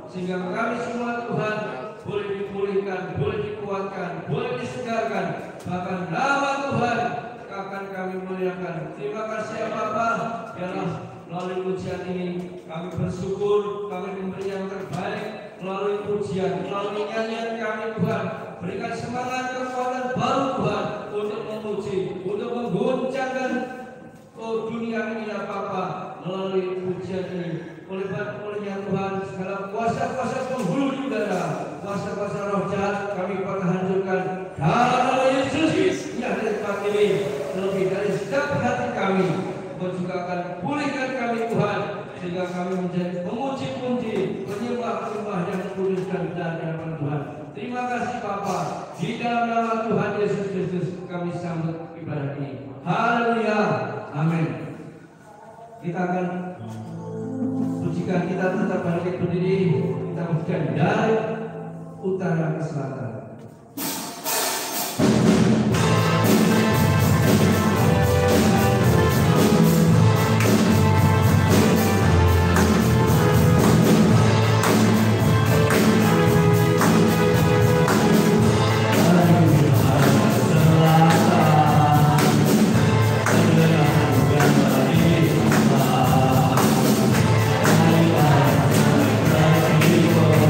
sehingga kami semua Tuhan boleh dipulihkan, boleh dikuatkan, boleh disegarkan, bahkan nama Tuhan akan kami muliakan. Terima kasih ya Bapa, biarlah melalui ujian ini kami bersyukur, kami memberi yang terbaik melalui pujian, melalui nyanyian kami Tuhan. Berikan semangat kekuatan baru Tuhan untuk memuji, untuk mengguncangkan dunia ini ya Bapa melalui pujian ini. Oleh Tuhan, segala kuasa-kuasa penghulu di udara, kuasa-kuasa roh jahat kami patah hancurkan dalam nama Yesus. Ya dari tempat ini lebih dari setiap hati kami, Tuhan juga akan pulihkan kami Tuhan, sehingga kami menjadi pemuji-puji, penyembah-penyembah yang kudus dan benar di hadapan Tuhan. Terima kasih Bapa, di dalam nama Tuhan Yesus Kristus kami sambut ibadah ini. Haleluya, amin. Kita akan pujikan, kita tetap bangkit berdiri, kita pujikan dari utara ke selatan. Oh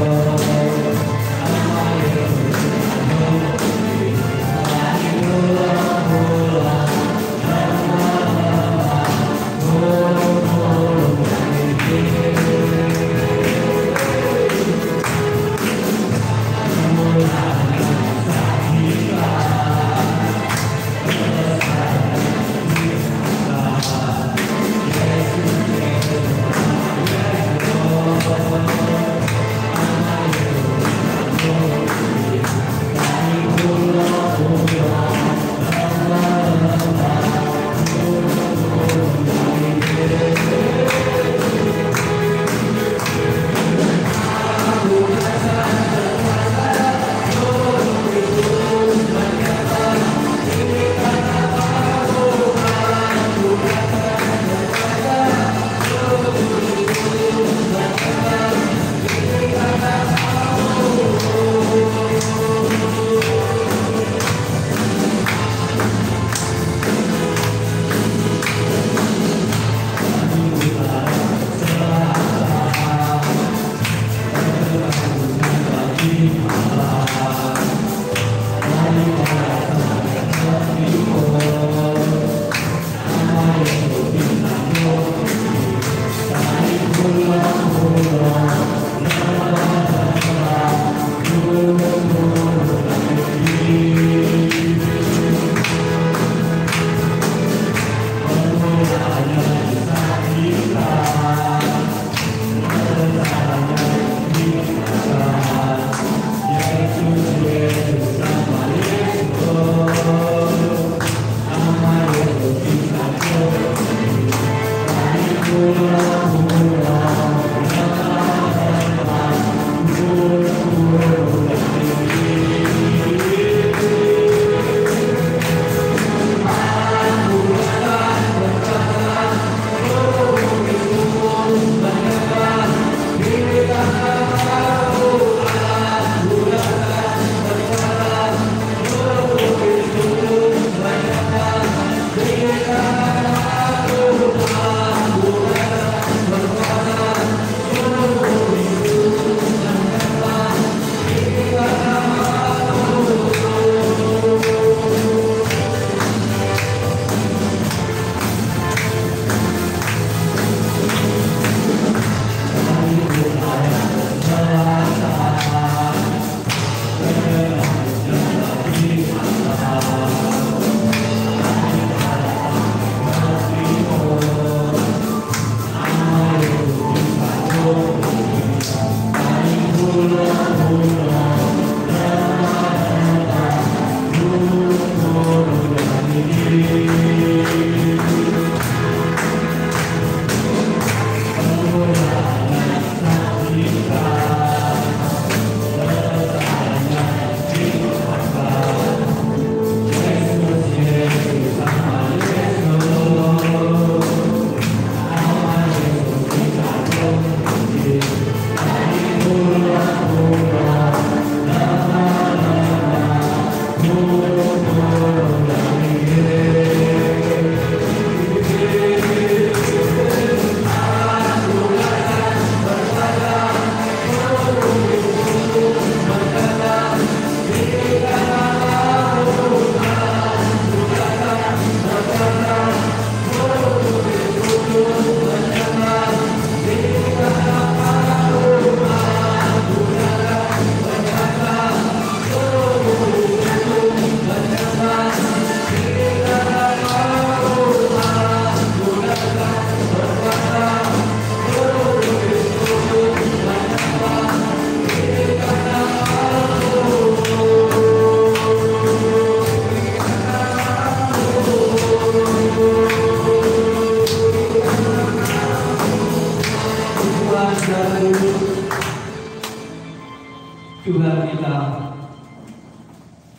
Tuhan kita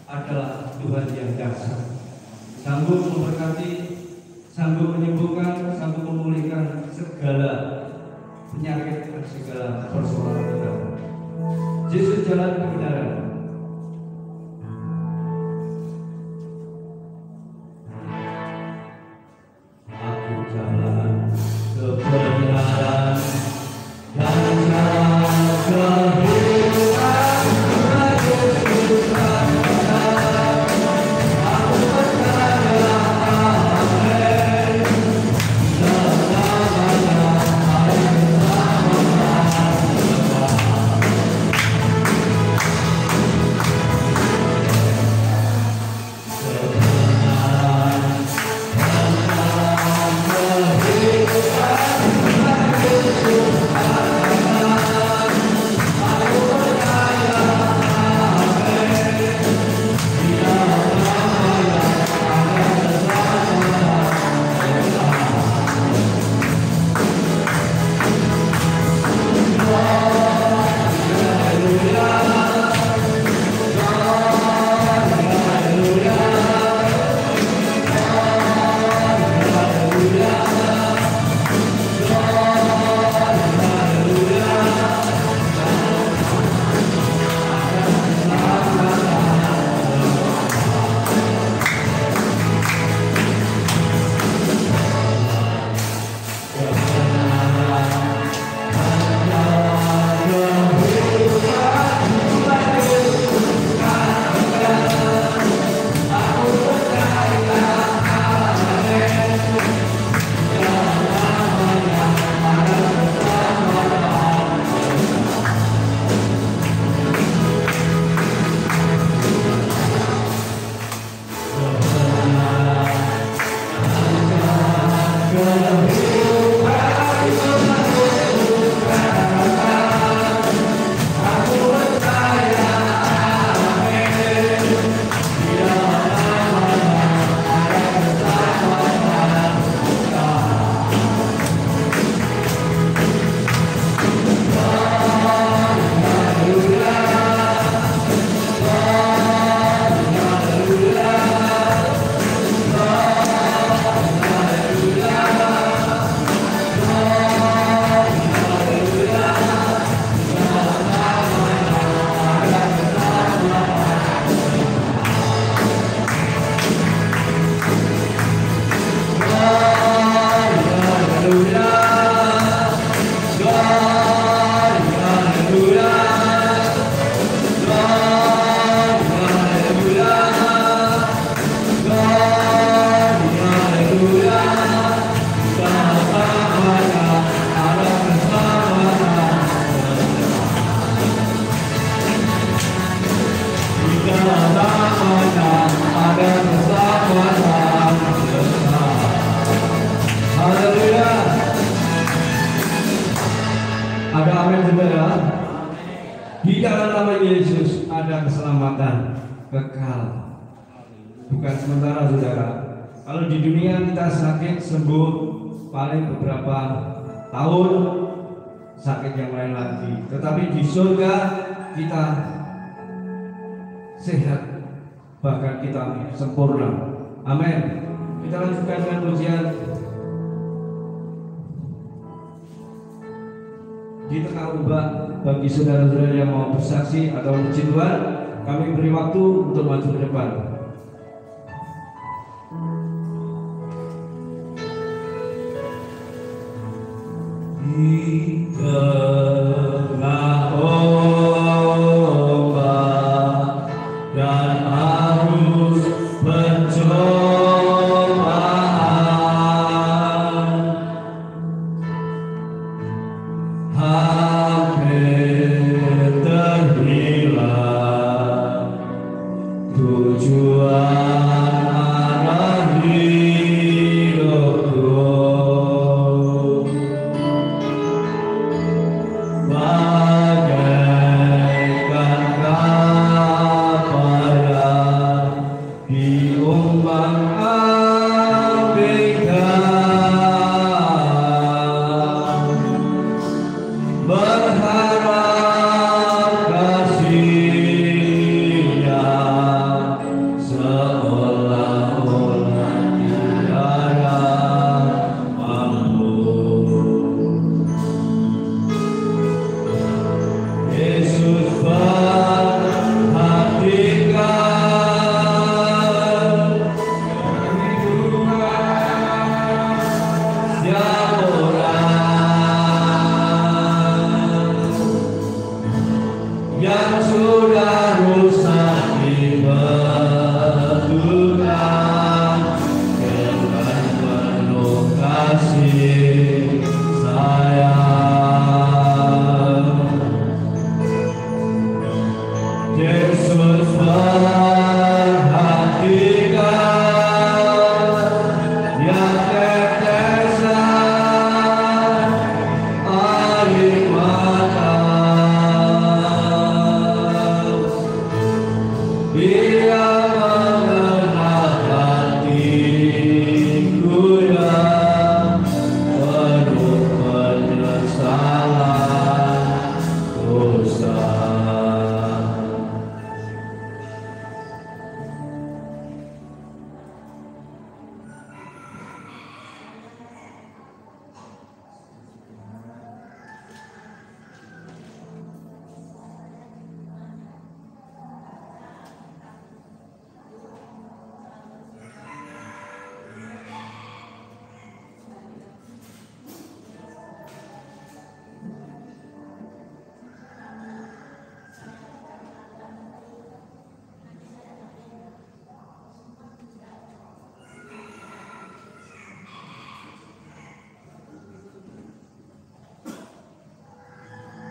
adalah Tuhan yang dahsyat, sanggup memberkati, sanggup menyembuhkan, sanggup memulihkan segala penyakit dan segala persoalan kita. Yesus jalan kebenaran. Aku jalan kebenaran dan jalan kehidupan. Yesus adalah, aku percaya, amin. Selamanya ada amin saudara. Di dalam nama Yesus ada keselamatan kekal, bukan sementara saudara. Kalau di dunia kita sakit sembuh paling beberapa tahun, sakit yang lain lagi. Tetapi di surga kita sehat, bahkan kita sempurna. Amin. Kita lanjutkan dengan pujian. Di tengah ubah bagi saudara-saudara yang mau bersaksi atau puji Tuhan, kami beri waktu untuk maju ke depan. Di tengah ombak dan arus pencobaan, hampir terhilang tujuan arah hidupku. yang sudah rusak dibetulkan dengan penuh kasih sayang. Yesus perhatikan yang tetesan air mata. Dia mengenal hatiku yang penuh penyesalan dosa.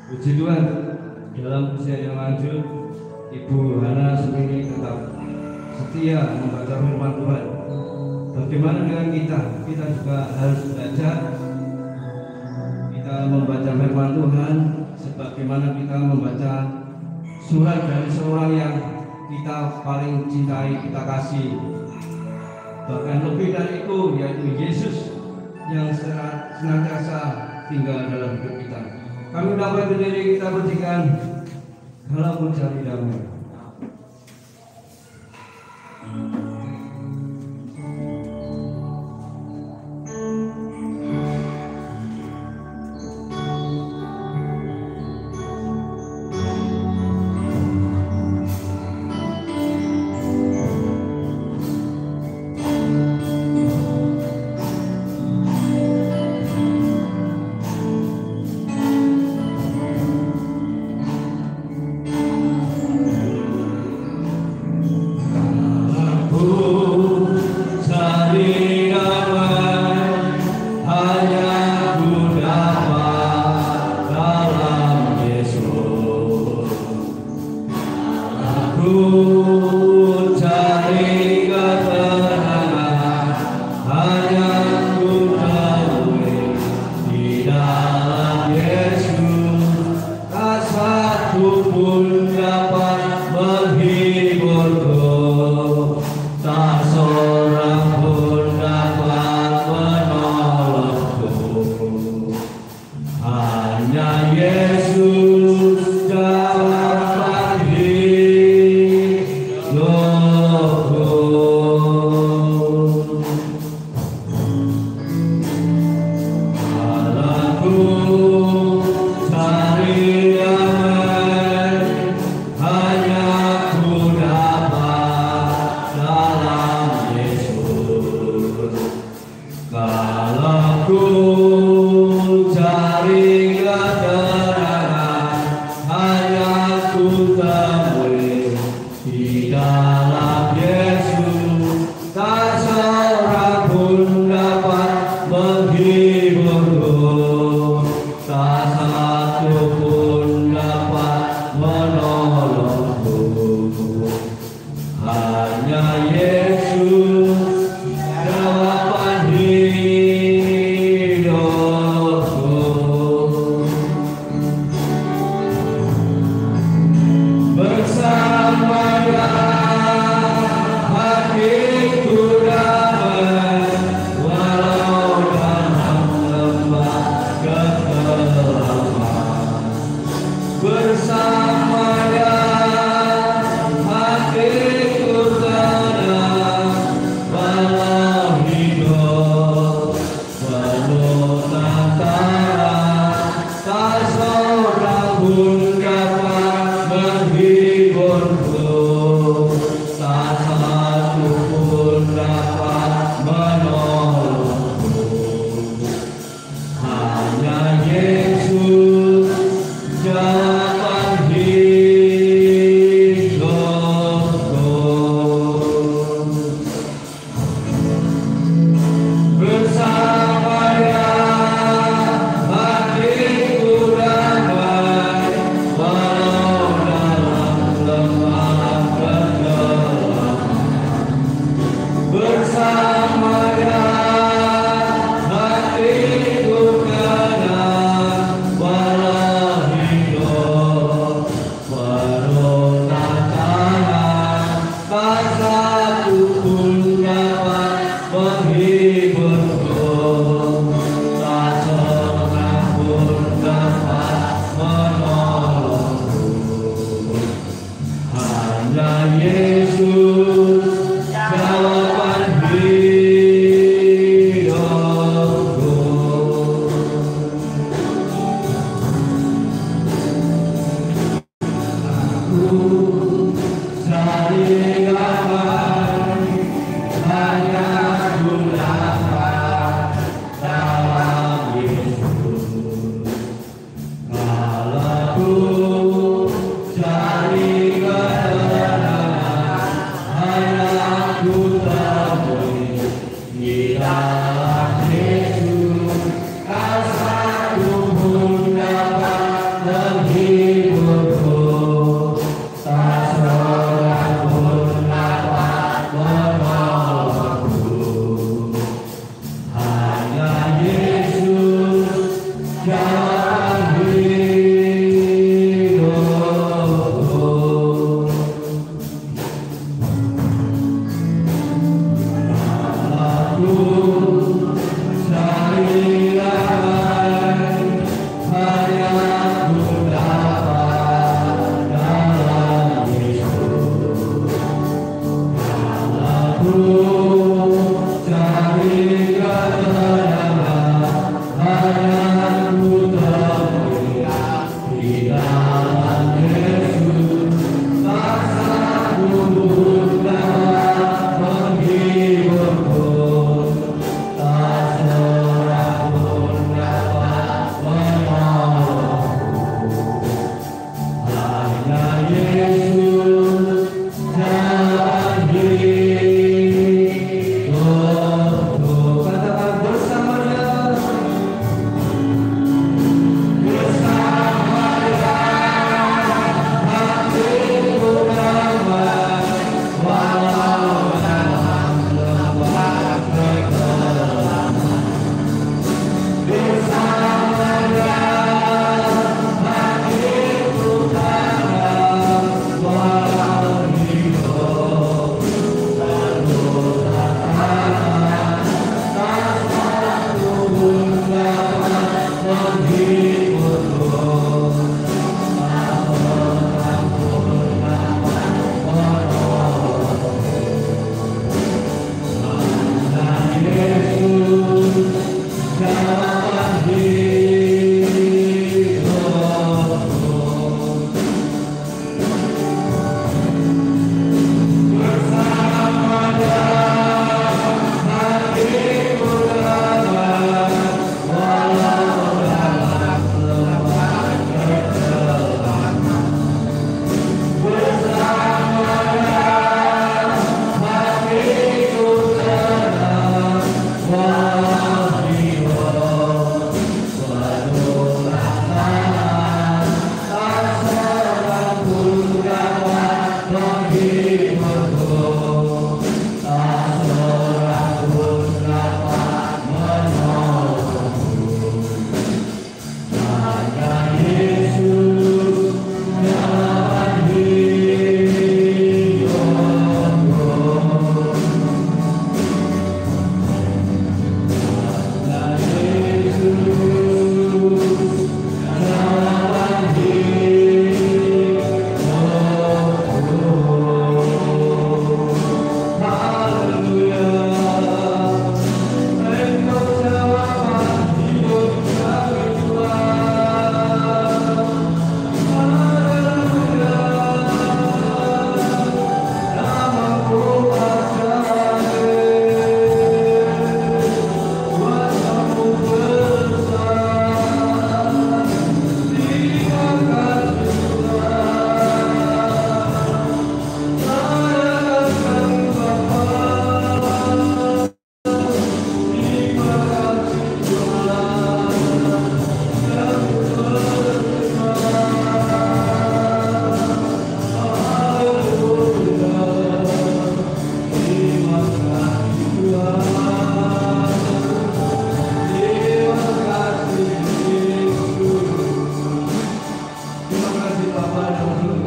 Puji Tuhan, dalam usia yang lanjut, Ibu Hana Sumini tetap setia membaca firman Tuhan. Bagaimana dengan kita? Kita juga harus belajar. Kita membaca firman Tuhan sebagaimana kita membaca surat dari seorang yang kita paling cintai, kita kasih. Bahkan lebih dari itu, yaitu Yesus yang senantiasa tinggal dalam hidup kita. Kami dapat berdiri, kita berikan kalau mencari damai. Hanya Yesus jalan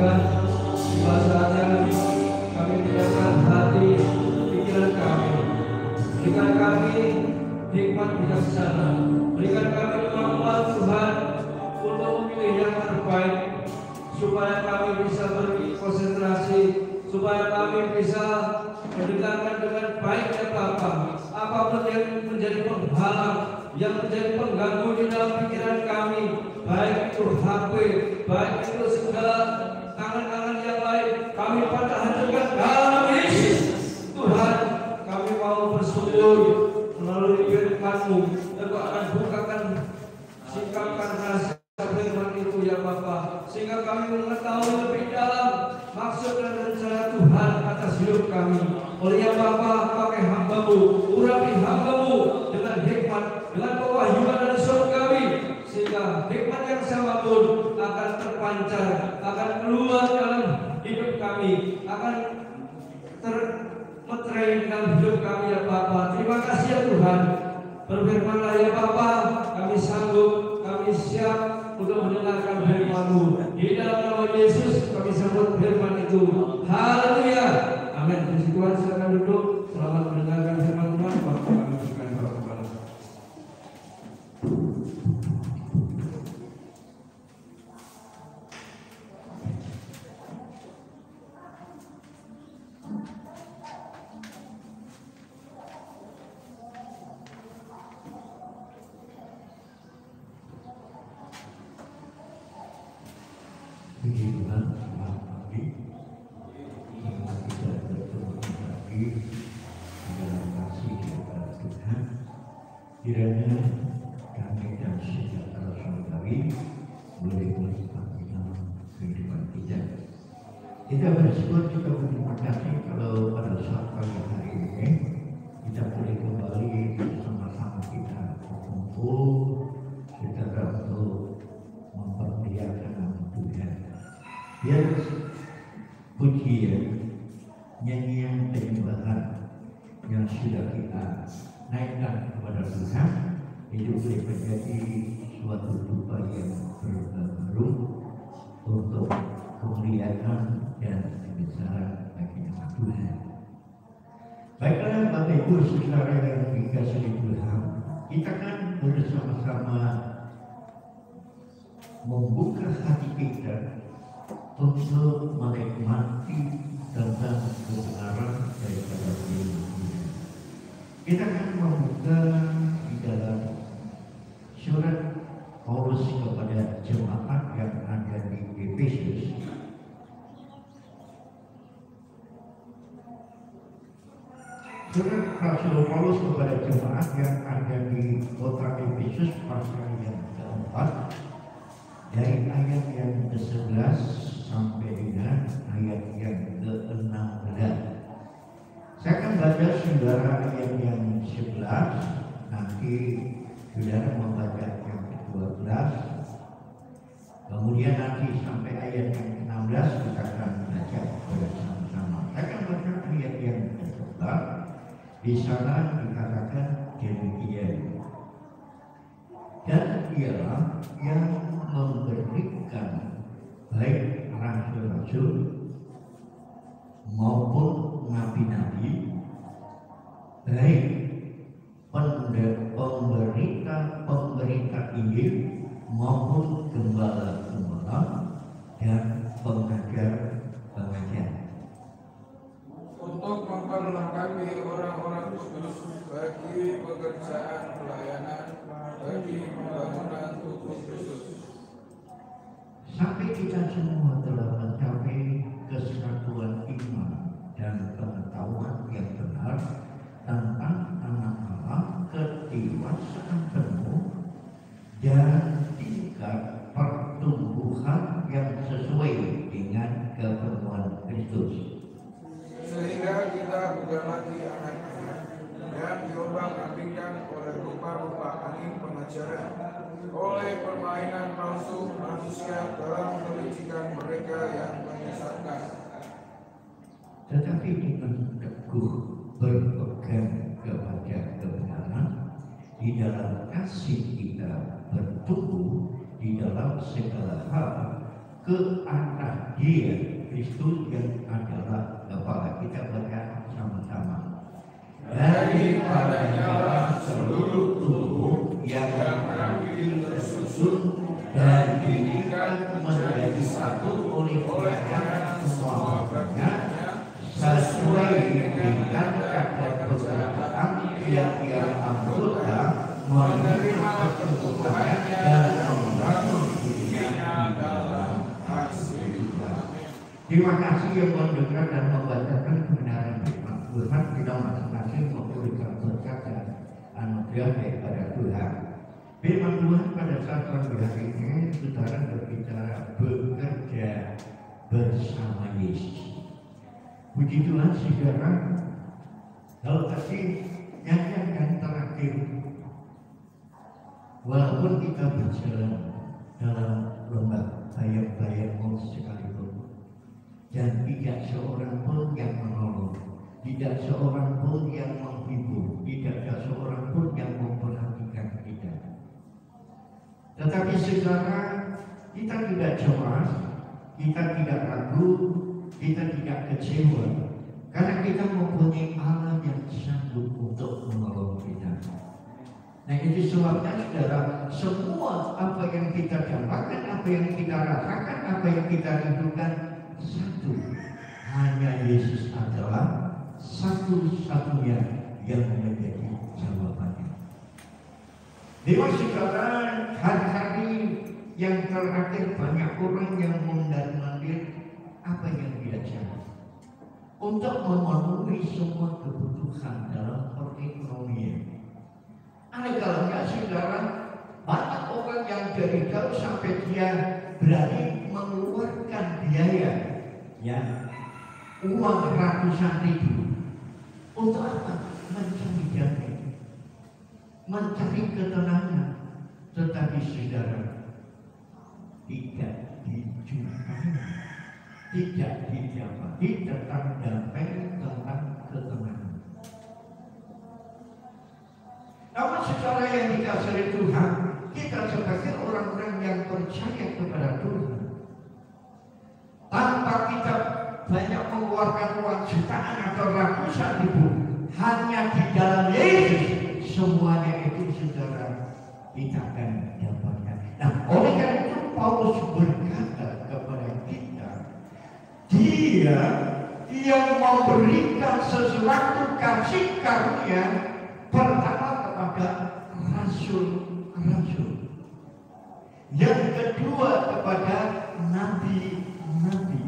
Tuhan, tiba saatnya kami menyerahkan hati, pikiran kami. Berikan kami hikmat bijaksana, berikan kami kemampuan Tuhan untuk memilih yang terbaik, supaya kami bisa berkonsentrasi, supaya kami bisa mendengarkan dengan baik ya Bapa. Apapun yang menjadi penghalang, yang menjadi pengganggu di dalam pikiran kami, baik itu HP, baik itu segala tangan-tangan yang lain, kami patah hancurkan dalam Yesus. Tuhan, kami mau bersyukur melalui firman-Mu, Engkau akan bukakan, singkapkan rasa firman itu ya Bapa, sehingga kami mengetahui lebih dalam maksud dan rencana Tuhan atas hidup kami. Oleh ya Bapa, pakai hamba-Mu, urapi hamba-Mu dengan hikmat, dengan pewahyuan dan surgawi, sehingga hikmat yang sama pun akan terpancar, akan keluar dalam hidup kami, akan termeterai dalam hidup kami ya Bapa. Terima kasih ya Tuhan. Berfirmanlah ya Bapa, kami sanggup, kami siap untuk mendengarkan firman-Mu. Di dalam nama Yesus kami sambut firman itu. Haleluya. Amin. Puji Tuhan, silakan duduk. Selamat mendengarkan firman Tuhan. Waktu kami berikan kepada Tuhan. Puji Tuhan, selamat pagi. Kita bertemu lagi dalam kasih kepada Tuhan. Kiranya kami dan sejahtera surgawi boleh melihat dalam kehidupan kita. Kita bersyukur juga berterima kasih kalau pada saat pagi hari ini kita boleh kembali bersama-sama kita berkumpul secara untuk memperlihatkan nama Tuhan. Biar pujian, nyanyian penyembahan yang sudah kita naikkan kepada Tuhan itu boleh menjadi suatu dupa yang baru untuk kemuliaan dan kebesaran bagi nama Tuhan. Baiklah Bapak Ibu saudara yang dikasihi Tuhan, kita kan bersama-sama membuka hati kita untuk menikmati tentang kebenaran daripada firman Tuhan. Kita akan membuka di dalam surat Paulus kepada jemaat yang ada di Efesus. Surat Rasul Paulus kepada jemaat yang ada di kota Efesus pasal yang keempat, dari ayat yang ke-11 sampai dengan ayat yang ke-16. Saya akan baca saudara ayat yang 11, nanti saudara membaca yang ke-12, kemudian nanti sampai ayat yang ke-16 kita akan baca bersama-sama. Saya akan baca ayat yang ke-11. Di sana dikatakan demikian, dan ialah yang memberikan baik rasul-rasul maupun nabi-nabi, baik pemberita Injil maupun gembala-gembala dan pengajar-pengajar, untuk memperlengkapi orang-orang kudus bagi pekerjaan pelayanan, bagi pembangunan tubuh Kristus, sampai kita semua telah mencapai kesatuan iman dan pengetahuan yang benar tentang Anak Allah, kedewasaan penuh dan tingkat pertumbuhan yang sesuai dengan kepenuhan Kristus, sehingga kita bukan lagi anak-anak yang diombang-ambingkan oleh rupa-rupa angin pengajaran, oleh permainan palsu manusia dalam kelicikan mereka yang menyesatkan, tetapi dengan teguh berpegang kepada kebenaran, di dalam kasih kita bertumbuh di dalam segala hal ke arah Dia Kristus yang adalah kepala. Kita baca sama-sama. Daripadanya seluruh tubuh yang ramping tersusun dan didirikan menjadi satu oleh semua bagiannya sesuai dengan kadar keberadaan tiap-tiap anggota menerima kebutuhan dan membangun dirinya dalam kasih. Terima kasih yang mendengar dan membacakan kebenaran firman Tuhan. Kita masing-masing memberikan berkat dan anugerah daripada Tuhan. Firman Tuhan pada saat pagi hari ini, saudara berbicara bekerja bersama Yesus. Puji Tuhan, saudara. Kalau tadi nyanyian yang terakhir, walaupun kita berjalan dalam lembah bayang-bayang maut sekalipun, dan tidak seorang pun yang menolong, tidak seorang pun yang menghibur, tidak ada seorang pun yang memperhatikan kita. Tetapi saudara, kita tidak cemas, kita tidak ragu, kita tidak kecewa, karena kita mempunyai Allah yang sanggup untuk menolong kita. Nah, itu sebabnya saudara, semua apa yang kita dapatkan, apa yang kita rasakan, apa yang kita rindukan, satu, hanya Yesus adalah satu-satunya yang menjadi jawabannya. Dewa saudara, hari-hari yang terakhir banyak orang yang mondar-mandir apa yang dia cari untuk memenuhi semua kebutuhan dalam perekonomian. Ada kalanya saudara, banyak orang yang dari jauh sampai dia berani mengeluarkan biaya, ya, uang ratusan ribu untuk apa? Mencari damai, mencari ketenangan. Tetapi saudara, tidak dijumpai, tidak didapati tentang damai, tentang ketenangan. Namun saudara yang dikasihi Tuhan, kita sebagai orang-orang yang percaya kepada Tuhan, tanpa kita banyak mengeluarkan uang jutaan atau ratusan ribu, hanya di dalam Yesus, semuanya itu saudara kita akan dapatkan. Nah, oleh karena itu Paulus berkata kepada kita, Dia yang memberikan sesuatu kasih karunia pertama kepada rasul-rasul, yang kedua kepada nabi-nabi,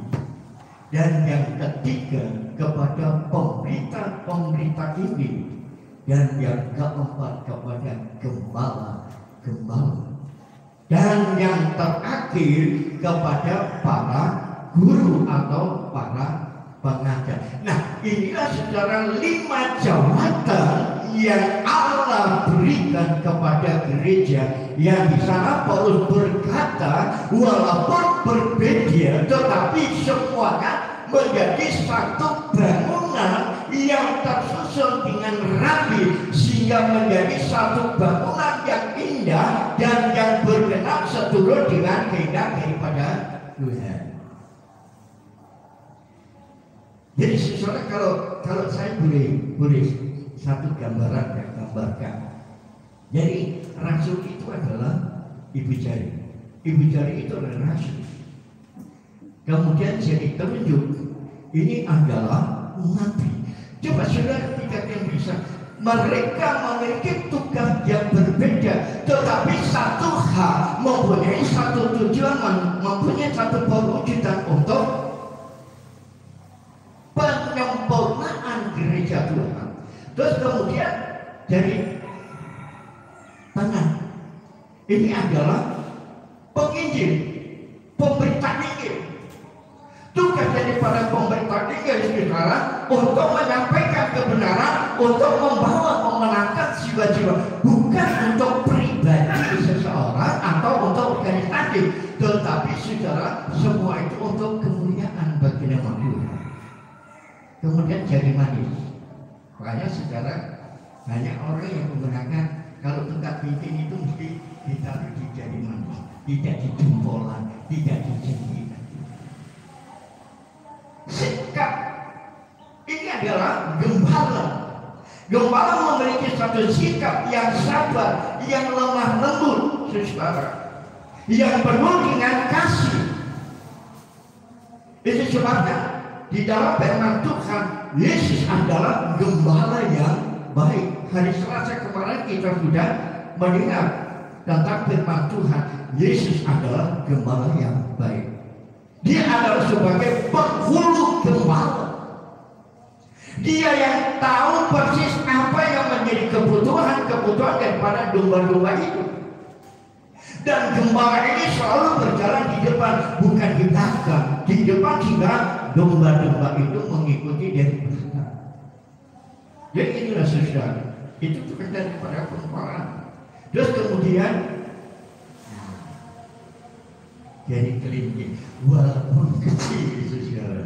dan yang ketiga kepada pemberita-pemberita Injil, dan yang keempat kepada gembala-gembala, dan yang terakhir kepada para guru atau para pengajar. Nah, inilah saudara 5 jabatan yang Allah berikan kepada gereja, yang di sana Paulus berkata walaupun berbeda tetapi semuanya menjadi satu bangunan yang tersusun dengan rapi, sehingga menjadi satu bangunan yang indah dan yang berkenan seturut dengan kehendak daripada Tuhan. Jadi saudara, kalau saya boleh satu gambaran yang gambarkan. Jadi rasul itu adalah ibu jari. Ibu jari itu adalah rasul. Kemudian jadi telunjuk, ini adalah nabi. Coba saudara yang bisa, mereka memiliki tugas yang berbeda, tetapi satu hal, mempunyai satu tujuan, mempunyai satu perwujudan untuk penyempurnaan gereja Tuhan. Terus kemudian dari tangan ini adalah penginjil, pemberita Injil. Tugas daripada pemberita Injil saudara untuk menyampaikan kebenaran, untuk membawa memenangkan jiwa-jiwa, bukan untuk pribadi seseorang atau untuk organisasi, tetapi saudara semua itu untuk kemuliaan bagi nama Tuhan. Kemudian jari manis. Makanya saudara, banyak orang yang menggunakan kalau tingkat bikin itu mesti ditaruh di jari manis, tidak di jempolan, tidak di jari. Gembala memiliki satu sikap yang sabar, yang lemah lembut, saudara, yang penuh dengan kasih. Itu sebabnya di dalam firman Tuhan, Yesus adalah gembala yang baik. Hari Selasa kemarin kita sudah mendengar tentang firman Tuhan. Yesus adalah gembala yang baik. Dia adalah sebagai penghulu gembala. Dia yang tahu persis apa yang menjadi kebutuhan daripada domba-domba itu. Dan gembala ini selalu berjalan di depan, bukan di belakang. Di depan sehingga domba-domba itu mengikuti dari belakang. Jadi inilah saudara, itu pekerjaan daripada gembala. Terus kemudian jadi kelinci, walaupun kecil saudara,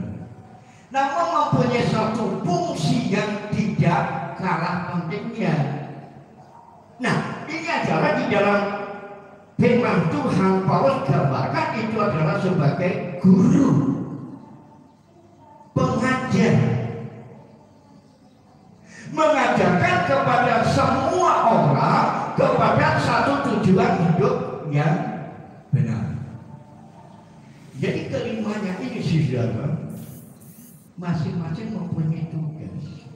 namun mempunyai satu fungsi yang tidak kalah pentingnya. Nah, ini adalah di dalam firman Tuhan Paulus gambarkan itu adalah sebagai guru, pengajar, mengajarkan kepada semua orang kepada satu tujuan hidup yang benar. Jadi kelimanya ini saudara, masing-masing mempunyai tugas.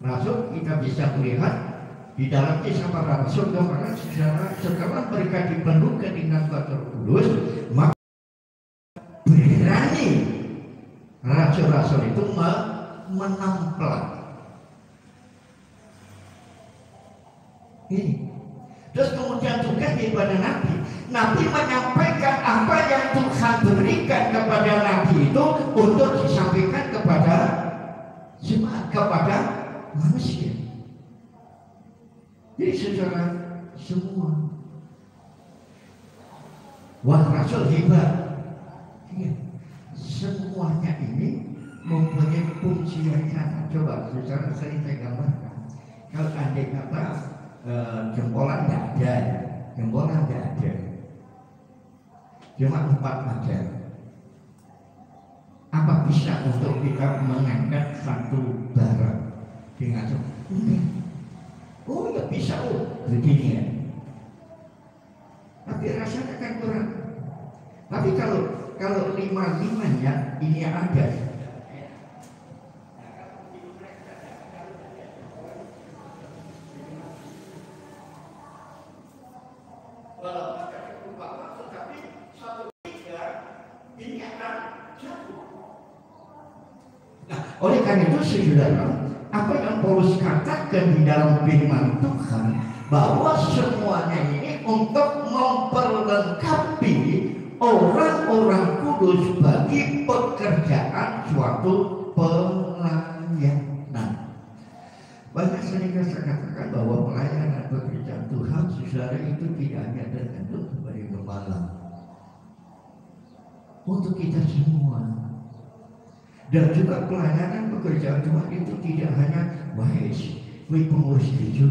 Rasul kita bisa melihat di dalam Kisah Para Rasul, kemana setelah mereka dipenuhkan dengan Roh Kudus, maka berani rasul-rasul itu menampilkan ini. Terus kemudian tugas daripada Nabi menyampaikan apa yang Tuhan berikan kepada Nabi itu untuk disampaikan kepada jemaat, kepada manusia. Jadi saudara semua, wah rasul hebat. Ya, semuanya ini mempunyai fungsi yang sama. Coba saudara saya gambarkan. Kalau andai kata jempolan tidak ada, jempolan tidak ada, cuma 4 aja. Apa bisa untuk kita mengangkat satu barang dengan enggak? Oh ya bisa, begini ya. Tapi rasanya kan kurang. Tapi kalau 5-5-nya ini ada. Oleh karena itu saudara, apa yang Paulus katakan di dalam firman Tuhan, bahwa semuanya ini untuk memperlengkapi orang-orang kudus bagi pekerjaan suatu pelayanan. Banyak sering saya katakan bahwa pelayanan pekerjaan Tuhan saudara itu tidak hanya tergantung kepada gembala, untuk kita semua. Dan juga pelayanan pekerjaan Tuhan itu tidak hanya pengurus gereja.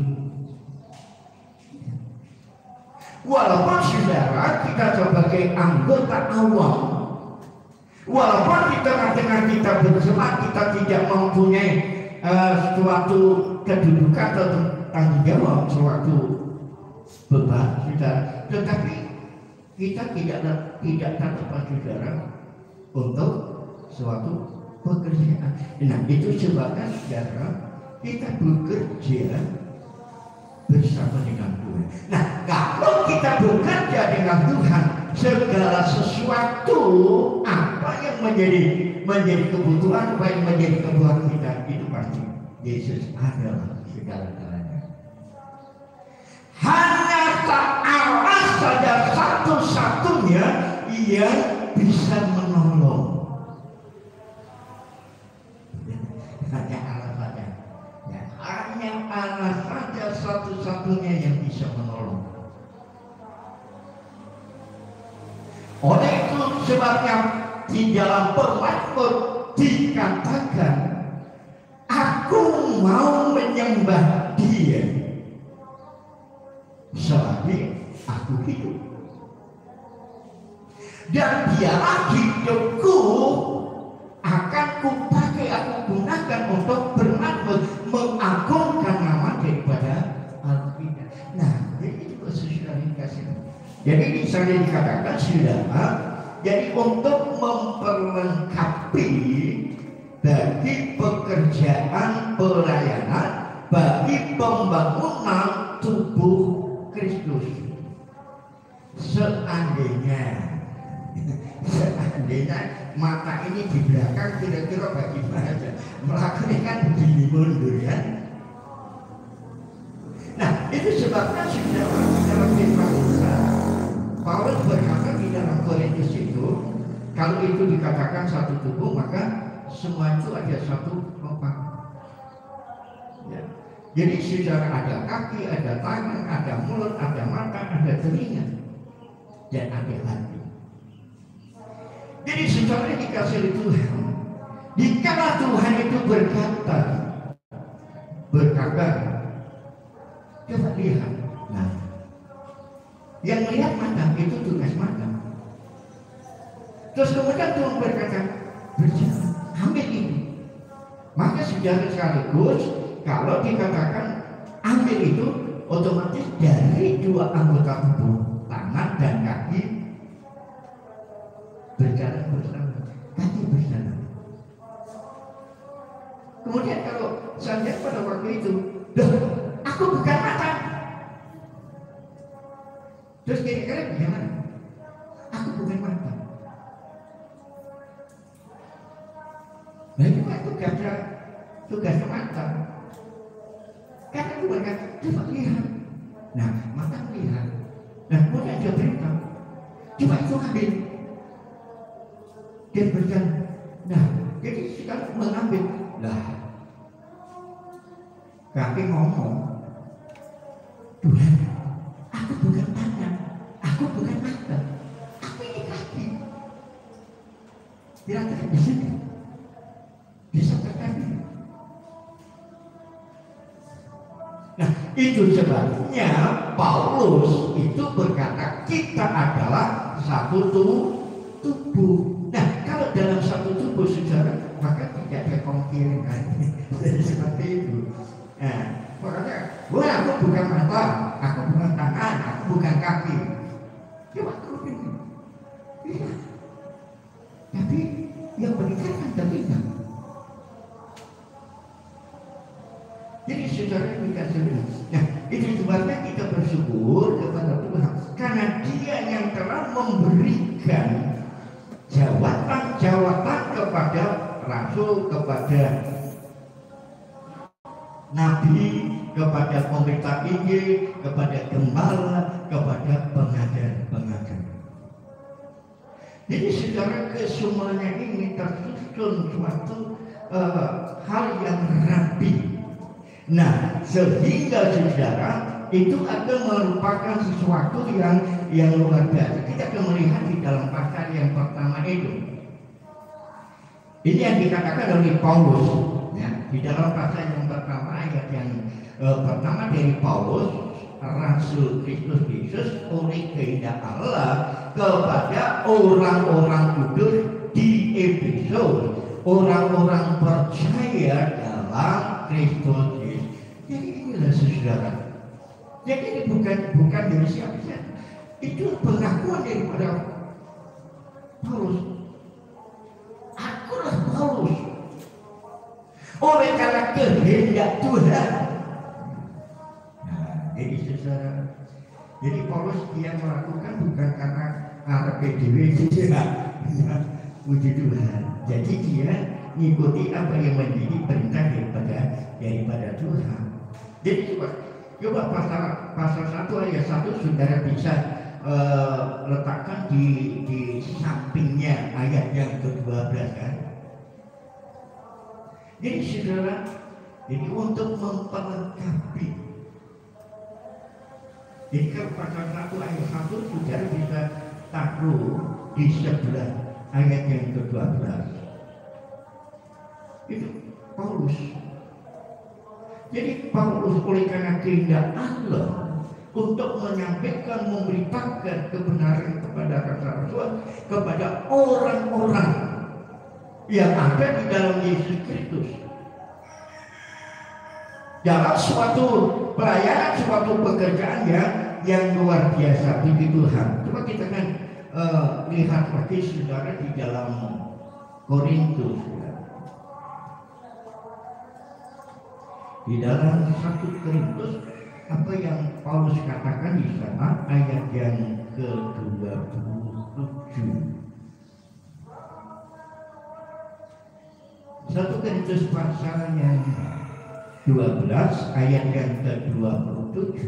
Walaupun saudara kita sebagai anggota awam, walaupun di tengah-tengah kita bersama kita tidak mempunyai suatu kedudukan atau tanggung jawab, suatu beban saudara, tetapi kita tidak tanpa saudara untuk suatu pekerjaan. Nah itu sebabnya saudara kita bekerja bersama dengan Tuhan. Nah kalau kita bekerja dengan Tuhan, segala sesuatu apa yang menjadi kebutuhan, apa yang menjadi kebutuhan kita itu pasti Yesus adalah segala-galanya. Hanya Allah saja satu-satunya yang bisa menolong. Hanya Allah saja, ya, hanya Allah saja satu-satunya yang bisa menolong. Oleh itu sebabnya di dalam Mazmur dikatakan, aku mau menyembah Dia selagi aku hidup, dan biarlah hidupku akan kupakai, aku gunakan untuk bermakmur, mengagungkan Jadi di sana dikatakan saudara, jadi untuk memperlengkapi bagi pekerjaan pelayanan, bagi pembangunan tubuh Kristus. Seandainya mata ini di belakang, kira-kira bagaimana aja melakukan kan begini mundur ya. Nah itu sebabnya sudah dalam firman Paulus berkata di dalam Korintus itu, kalau itu dikatakan satu tubuh, maka semua itu ada satu topang ya. Jadi saudara ada kaki, ada tangan, ada mulut, ada mata, ada telinga, dan ada hati. Jadi saudara dikasih Tuhan, dikala Tuhan itu berkata, coba lihat. Nah, yang melihat mata itu tugas mata. Terus kemudian Tuhan berkata, berjalan, ambil ini. Maka saudara sekaligus, kalau dikatakan ambil itu, otomatis dari dua anggota tubuh, tangan dan kaki, berjalan bersama, kaki bersama. Kemudian kalau saya pada waktu itu, aku bukan mata. Terus kira-kira bagaimana? Aku bukan mata. Nah itu kan tugasnya mata. Karena aku berkata, coba lihat. Nah mata melihat. Nah kemudian dia beritahu, coba itu ambil. Dia berjalan. Nah jadi sekarang mengambil. Lah kaki ngomong, Tuhan, aku bukan tangan, aku bukan mata, aku ini kaki. Kira-kira di sini bisa terjadi. Nah itu sebabnya Paulus itu berkata kita adalah satu tubuh. Nah kalau dalam satu tubuh saudara, maka tidak ada kongkiran. Jadi seperti itu. Nah, makanya, aku bukan mata, aku bukan tangan, aku bukan kaki. Coba kau ini. Iya. Tapi yang meninggalkan telinga. Jadi saudara dikasih. Nah, itu sebabnya kita bersyukur kepada Tuhan karena Dia yang telah memberikan jawatan kepada rasul, kepada nabi, kepada pemerintah Injil, kepada gembala, kepada pengajar. Jadi saudara kesemuanya ini tersusun suatu hal yang rapi. Nah sehingga saudara itu akan merupakan sesuatu yang luar biasa. Kita akan melihat di dalam pasal yang pertama itu. Ini yang dikatakan oleh Paulus ya, di dalam pasal yang pertama, ayat yang pertama dari Paulus, Rasul Kristus Yesus oleh kehendak Allah kepada orang-orang kudus di Efesus, orang-orang percaya dalam Kristus Yesus. Jadi inilah saudara. Jadi ini bukan dari siapa-siapa. Itu pengakuan daripada Paulus. Akulah Paulus. Oleh karena kehendak Tuhan. Nah, jadi saudara. Jadi Paulus dia melakukan bukan karena PDW dia. Puji Tuhan. Jadi dia mengikuti apa yang menjadi perintah daripada Tuhan. Jadi coba pasal 1 ayat 1 saudara bisa letakkan di sampingnya ayat yang ke-12 kan. Jadi saudara, jadi untuk memperlengkapi. Jadi kalau pasal 1 ayat 1 saudara bisa taruh di sebelah ayat yang ke-12. Itu Paulus. Jadi Paulus oleh karena kehendak Allah untuk menyampaikan, memberitakan kebenaran kepada rasul-rasul, kepada orang-orang yang ada di dalam Yesus Kristus. Dalam suatu pelayanan, suatu pekerjaan yang luar biasa, puji Tuhan. Coba kita kan lihat lagi saudara di dalam Korintus, di dalam 1 Korintus, apa yang Paulus katakan di sana ayat yang ke-27. 1 Korintus pasal yang 12 ayat yang ke-27,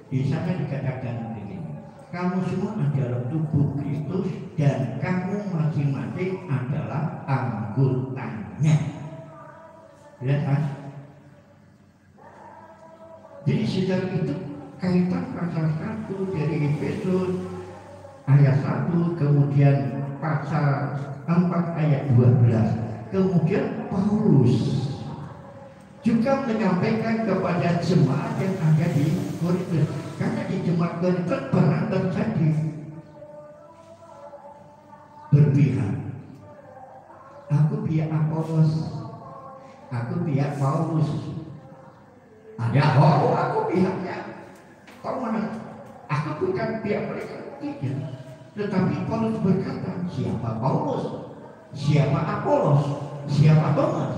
di sana dikatakan begini, kamu semua adalah tubuh Kristus dan kamu masing-masing adalah anggotanya. Lihat kan? Jadi saudara itu kaitan pasal 1 dari Efesus ayat 1, kemudian pasal 4 ayat 12. Kemudian Paulus juga menyampaikan kepada jemaat yang ada di Korintus, karena di jemaat Korintus pernah terjadi berpihak. Aku pihak Apolos, aku pihak Paulus. Ada aku pihaknya. Kau mana? Aku bukan pihak mereka. Tidak. Tetapi Paulus berkata, siapa Paulus? Siapa Apolos? Siapa Thomas?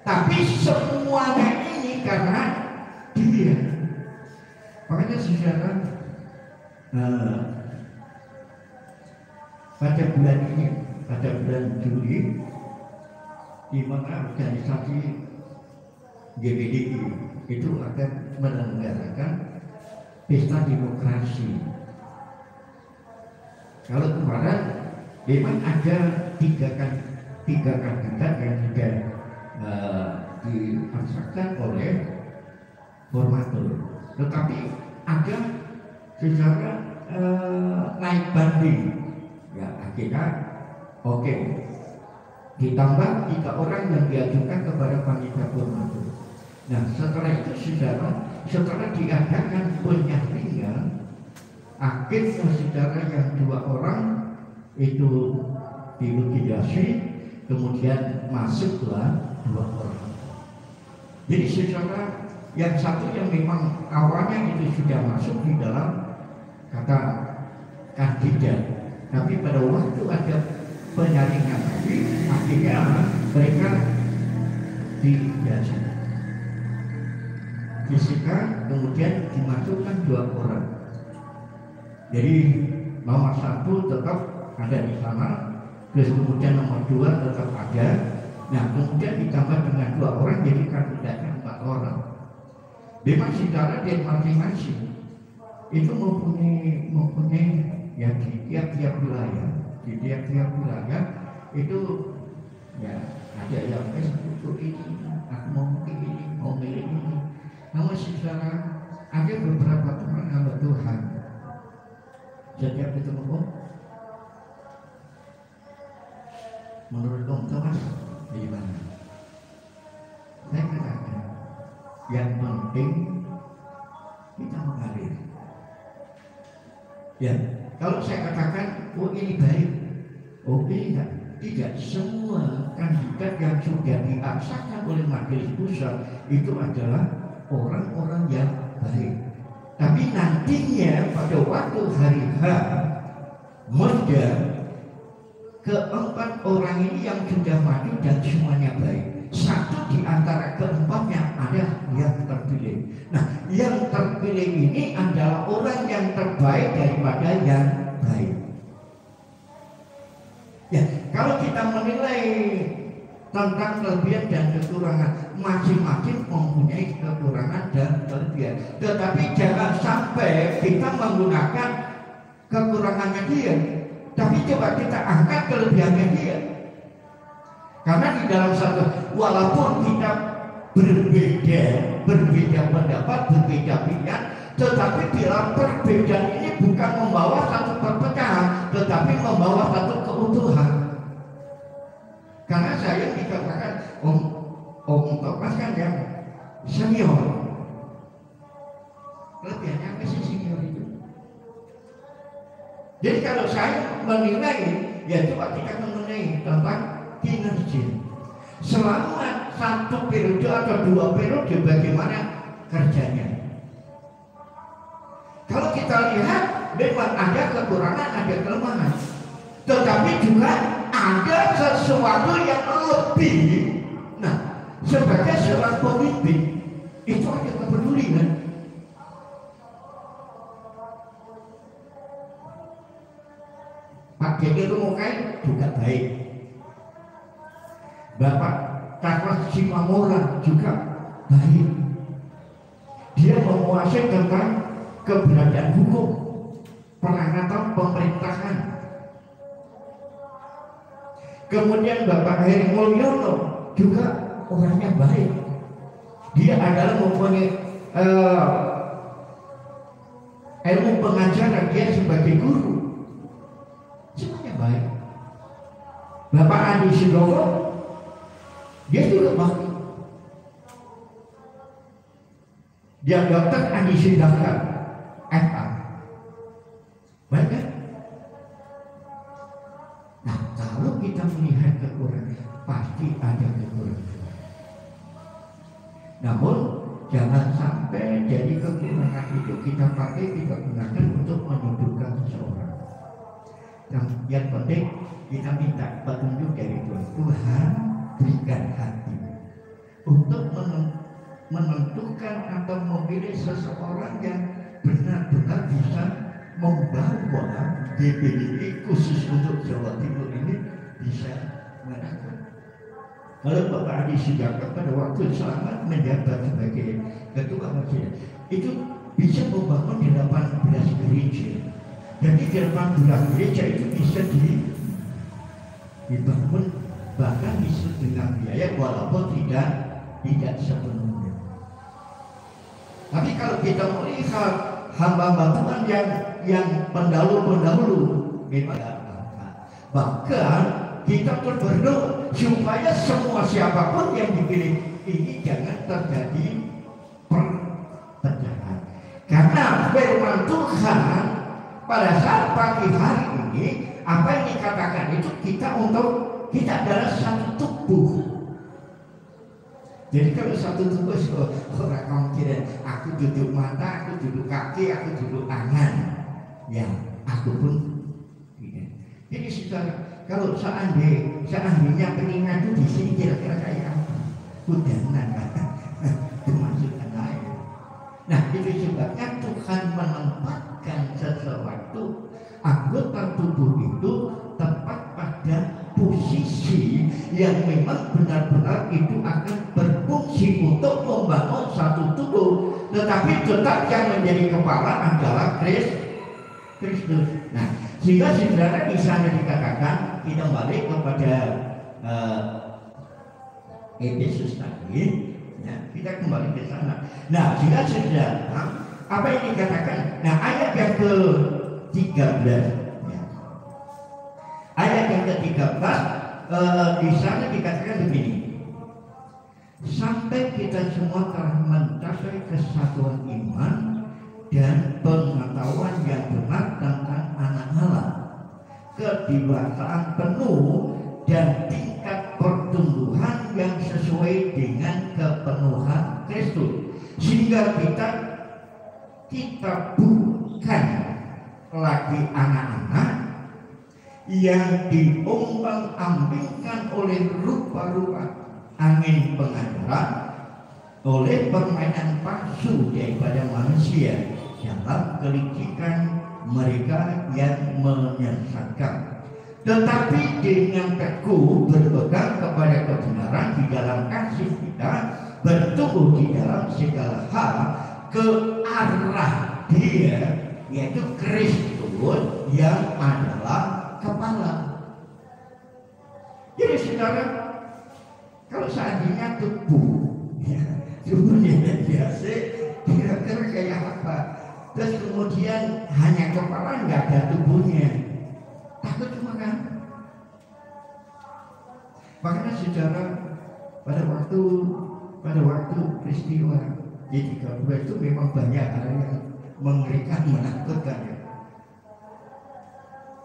Tapi semuanya ini karena dia. Makanya saudara, pada bulan ini, pada bulan Juli, di mana organisasi GBDI itu akan menyelenggarakan pesta demokrasi. Kalau kemarin memang ada tiga kandidat yang sudah dipasangkan oleh formatur, tetapi ada secara naik banding, ya akhirnya oke. Ditambah 3 orang yang diajukan kepada panitia formatur. Nah setelah itu setelah diadakan penyaringan, akhirnya saudara yang 2 orang itu dilukidasi, kemudian masuklah 2 orang. Jadi saudara yang satu yang memang awalnya itu sudah masuk di dalam kata kandidat, tapi pada waktu ada penyaringan lagi, akhirnya mereka dijajah. Jessica kemudian dimasukkan 2 orang. Jadi nomor 1 tetap ada di sana, terus kemudian nomor 2 tetap ada. Nah kemudian ditambah dengan 2 orang, jadi kandidatnya 4 orang. Memang saudara dan masing-masing itu mempunyai ya di tiap-tiap wilayah. Di tiap-tiap wilayah itu ya ada yang untuk ini, aku mau ini, mau milih ini. Namun saudara, ada beberapa teman hamba Tuhan setiap ketemu menurut Thomas bagaimana? Saya katakan yang penting kita mengalir. Ya, kalau saya katakan, oh ini baik, oh ini tidak semua kandidat yang sudah diaksakan oleh majelis pusat itu adalah orang-orang yang baik. Tapi nantinya pada waktu hari H, muda ke-4 orang ini yang sudah maju dan semuanya baik. Satu di antara ke-4-nya ada yang terpilih. Nah, yang terpilih ini adalah orang yang terbaik daripada yang baik. Ya, kalau kita menilai tentang kelebihan dan kekurangan, masing-masing mempunyai kekurangan dan kelebihan. Tetapi jangan sampai kita menggunakan kekurangannya dia, tapi coba kita angkat kelebihannya dia. Karena di dalam satu, walaupun kita berbeda pendapat, berbeda pilihan, tetapi bila perbedaan ini bukan membawa satu perpecahan, tetapi membawa satu keutuhan. Karena saya dikatakan Om Thomas kan yang senior, kelebihannya apa sih senior itu? Jadi kalau saya menilai, ya coba kita menilai tentang kinerja selama 1 periode atau 2 periode, bagaimana kerjanya. Kalau kita lihat memang ada kekurangan, ada kelemahan, tetapi juga ada sesuatu yang lebih. Nah, sebagai seorang pemimpin itu ada kepedulian. Pak Jeki Rumokai juga baik. Bapak Carlos Simamora juga baik. Dia menguasai tentang keberadaan hukum, perangkatan pemerintahan. Kemudian Bapak Heri Mulyono juga orangnya baik. Dia adalah mempunyai ilmu pengajaran, dia sebagai guru. Semuanya baik. Bapak Andi Sindoro, dia juga baik. Dia Dokter Andi Sindaka, FA, baik kan? Nah, kalau kita melihat kekurangan, pasti ada kekurangan. Namun jangan sampai jadi kekurangan itu kita pakai, kita gunakan untuk menyudutkan seseorang. Yang penting kita minta petunjuk dari Tuhan. Tuhan berikan hati untuk menentukan atau memilih seseorang yang benar-benar bisa membawa GBI khusus untuk Jawa Timur ini bisa menangkan. Kalau Bapak Adi Sindaka pada waktu selamat menjabat sebagai ketua majelis, itu bisa membangun 18 gereja. Jadi 18 gereja itu bisa dibangun bahkan bisa dengan biaya walaupun tidak sepenuhnya. Tapi kalau kita melihat hamba-hamba Tuhan yang pendahulu memang bahkan kita berdoa supaya semua siapapun yang dipilih ini jangan terjadi perpecahan. Karena firman Tuhan pada saat pagi hari ini apa yang dikatakan itu kita adalah satu tubuh. Jadi kalau satu tubuh orang kamu kira aku duduk mata, aku duduk kaki, aku duduk tangan, ya aku pun. Jadi saudara, kalau seandainya pengingat itu di sini kira-kira kayak apa? Kudanan kan? Dimasukkan air. Nah itu sebabnya Tuhan menempatkan sesuatu anggota tubuh itu tepat pada posisi yang memang benar-benar itu akan berfungsi untuk membangun satu tubuh, tetapi tetap yang menjadi kepala adalah Kristus. Nah, sehingga saudara di sana dikatakan kita balik kepada Efesus tadi, ya, kita kembali ke sana. Nah, sehingga saudara apa yang dikatakan? Nah, ayat yang ke-13. Ayat yang ke-13 di sana dikatakan begini. Sampai kita semua telah mencapai kesatuan iman dan pengetahuan yang benar tentang anak Allah, kedewasaan penuh dan tingkat pertumbuhan yang sesuai dengan kepenuhan Kristus, sehingga kita bukan lagi anak-anak yang diombang-ambingkan oleh rupa-rupa angin pengajaran, oleh permainan palsu daripada manusia dalam kelicikan mereka yang menyesatkan, tetapi dengan teguh berpegang kepada kebenaran di dalam kasih kita, bertumbuh di dalam segala hal ke arah Dia, yaitu Kristus yang adalah kepala. Jadi saudara, kalau seandainya tubuhnya biasa, kira-kira kayak apa? Terus kemudian hanya kepala, nggak ada tubuhnya, takut cuma kan? Makanya saudara, pada waktu peristiwa G32 itu memang banyak hal yang mengerikan, menakutkan ya.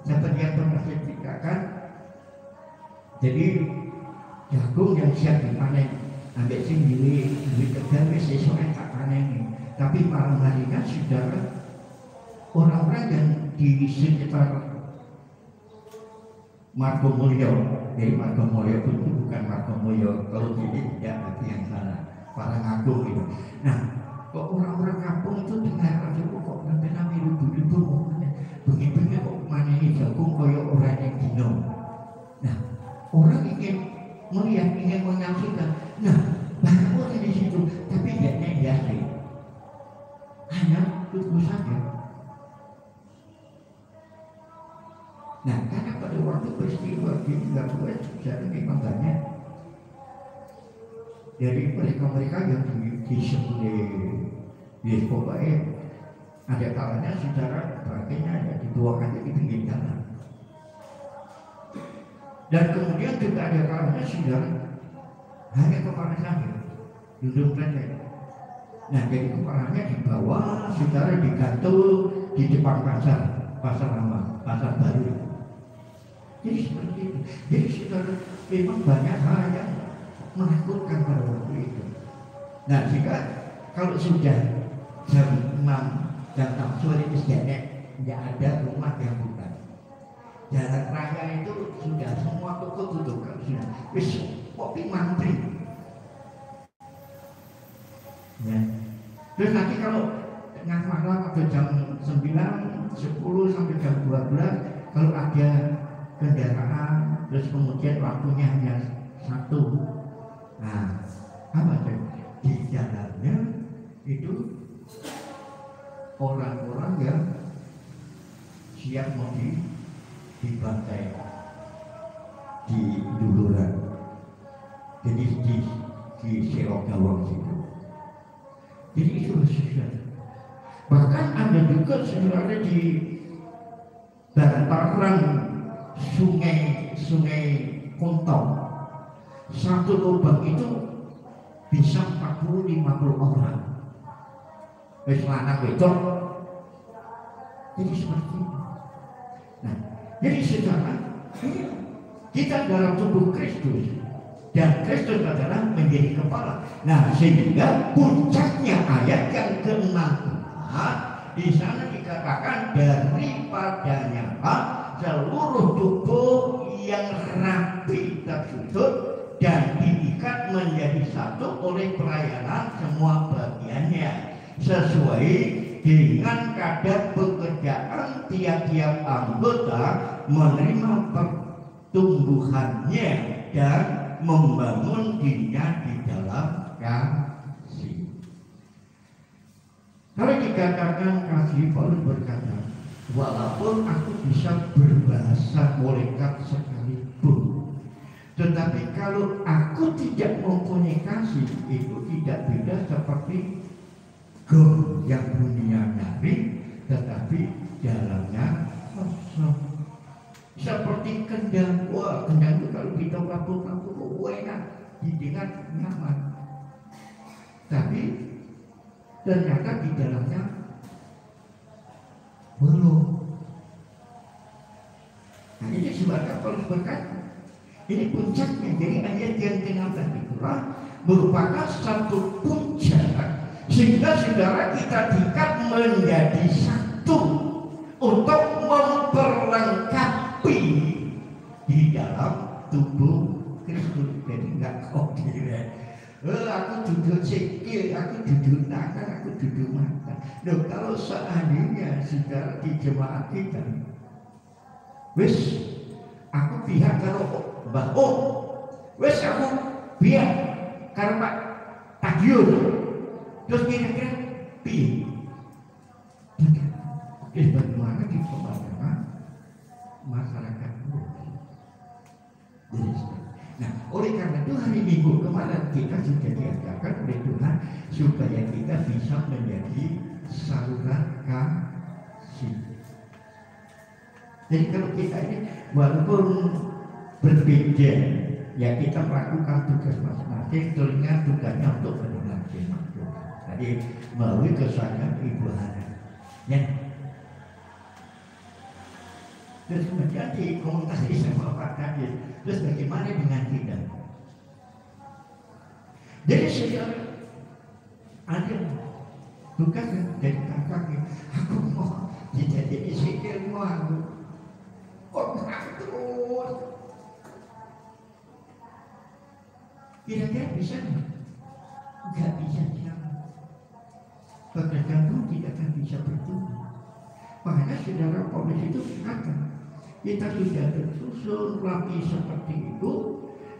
Seperti yang pernah saya ceritakan, jadi jagung yang siap dipanen, ambil sendiri, duit tegal, sesore tak aneh. Tapi malam harinya saudara, orang-orang yang di sekitar Margomulyo, jadi Margomulyo itu bukan Margomulyo kalau jadi tidak lagi yang sana, Parangagung itu. Nah, kok orang-orang kampung itu dengar aja kok nanti ibu-ibu bengi-bengi kok maneni jagung koyo orang yang dino. Nah, orang ingin melihat, ingin menyaksikan. Nah, banyak orang di situ, tapi dia biasa. Hanya tunggu saja. Nah, karena pada waktu peristiwa di 19 memang banyak dari mereka-mereka yang di sebelah pokoknya ada kalanya secara praktiknya ya dituakan di pinggir jalan. Dan kemudian juga ada kalanya saudara hanya kepala saja duduk saja. Nah, jadi kepalanya dibawa saudara digantung di depan pasar lama, pasar baru. Jadi seperti itu. Jadi saudara memang banyak hal yang menakutkan pada waktu itu. Nah, jika kalau sudah jam 6 jam 6 sore itu tidak ada rumah yang buka. Jalan raya itu sudah semua toko tutup. Sudah wis kopi mantri. Ya. Terus nanti kalau tengah malam atau jam 9, 10 sampai jam 12 kalau ada kendaraan terus kemudian waktunya hanya 1. Nah, apa sih? Di jalannya itu orang-orang yang siap mau dibantai di duluran. Jadi di Selok Gawang situ. Jadi itu susah. Bahkan ada juga sebenarnya di bantaran sungai Kontong, satu lubang itu bisa 40-50 orang. Wis lanang wedok. Jadi seperti itu. Nah, jadi sekarang kita dalam tubuh Kristus dan Kristus adalah menjadi kepala. Nah, sehingga puncaknya ayat yang ke-6 di sana dikatakan daripadanya seluruh tubuh yang rapi tersudut dan diikat menjadi satu oleh pelayanan semua bagiannya sesuai dengan kadar pekerjaan tiap-tiap anggota menerima pertumbuhannya dan membangun dirinya di dalam kasih. Kalau dikatakan kasih, Paulus berkata, walaupun aku bisa berbahasa malaikat sekalipun, tetapi kalau aku tidak mempunyai kasih, itu tidak beda seperti gong yang bunyinya nyaring, tetapi dalamnya kosong. Seperti kendang, wah kendang itu kalau kita kabur-kabur, enak, didengar nyaman. Tapi ternyata di dalamnya belum. Nah, ini sebabnya Paulus berkata, ini puncaknya. Jadi ayat yang ke-16 itulah merupakan satu puncak sehingga saudara kita diikat menjadi satu untuk memperlengkapi di dalam tubuh Kristus. Jadi enggak kok aku duduk sikil, aku duduk tangan, aku duduk mata. Loh, kalau seandainya saudara di jemaat kita, wis aku pihak karo Mbah Om, wis aku pihak karo Pak Tagyur, terus kira-kira piye? Bagaimana di pembahasan masyarakat Nah, oleh karena itu hari Minggu kemarin kita sudah diajarkan oleh Tuhan supaya kita bisa menjadi saluran kasih. Jadi kalau kita ini walaupun berbeda, ya kita melakukan tugas masing-masing, telinga tugasnya untuk mendengar firman Tuhan. Jadi melalui kesayangan Ibu Hana. Ya. Terus kemudian dikomunikasi sama Pak Kadis. Terus bagaimana dengan kita? Jadi saudara, ada bukan dari kakaknya. Aku mau jadi sikilmu aku. Kok terus? Kira-kira bisa nggak? Nggak bisa sama. Pekerjaan itu tidak akan bisa bertumbuh. Makanya saudara Paulus itu katakan, kita sudah tersusun rapi seperti itu.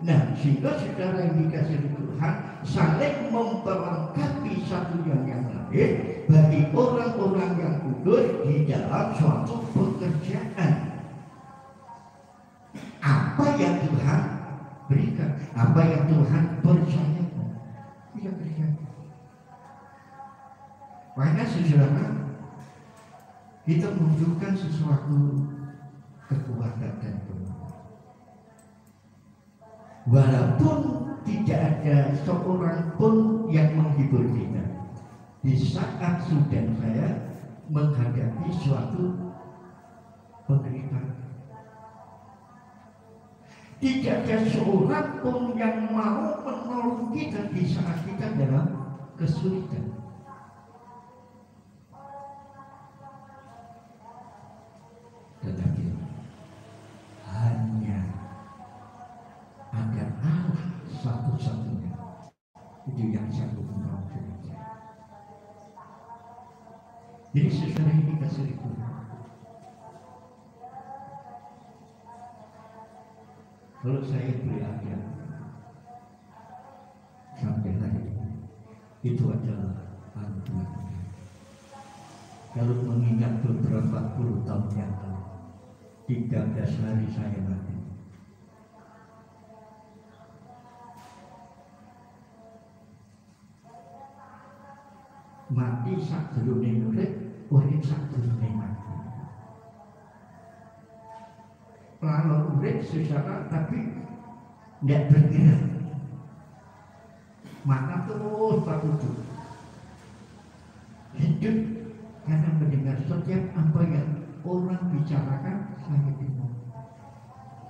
Nah, sehingga saudara yang dikasih Tuhan saling memperlengkapi satu yang lain bagi orang-orang yang kudus di dalam suatu pekerjaan. Apa yang Tuhan berikan, apa yang Tuhan percayakan, tidak terjadi. Makanya saudara, kita membutuhkan sesuatu kekuatan dan kemampuan. Walaupun tidak ada seorang pun yang menghibur kita di saat sudah saya menghadapi suatu penderitaan. Tidak ada seorang pun yang mau menolong kita di saat kita dalam kesulitan. Tetapi hanya ada Allah satu-satunya itu yang sanggup menolong kita. Jadi saudara ini kasih Tuhan. Kalau saya belajar sampai hari ini, itu adalah bantuan. Kalau mengingat beberapa puluh tahun yang lalu, 13 hari saya mati. Mati sak durunge urip, urip sak durunge mati. Lalu urip secara tapi tidak bergerak. Mata terus tertutup. Hidup karena mendengar setiap apa yang orang bicarakan, saya dengar.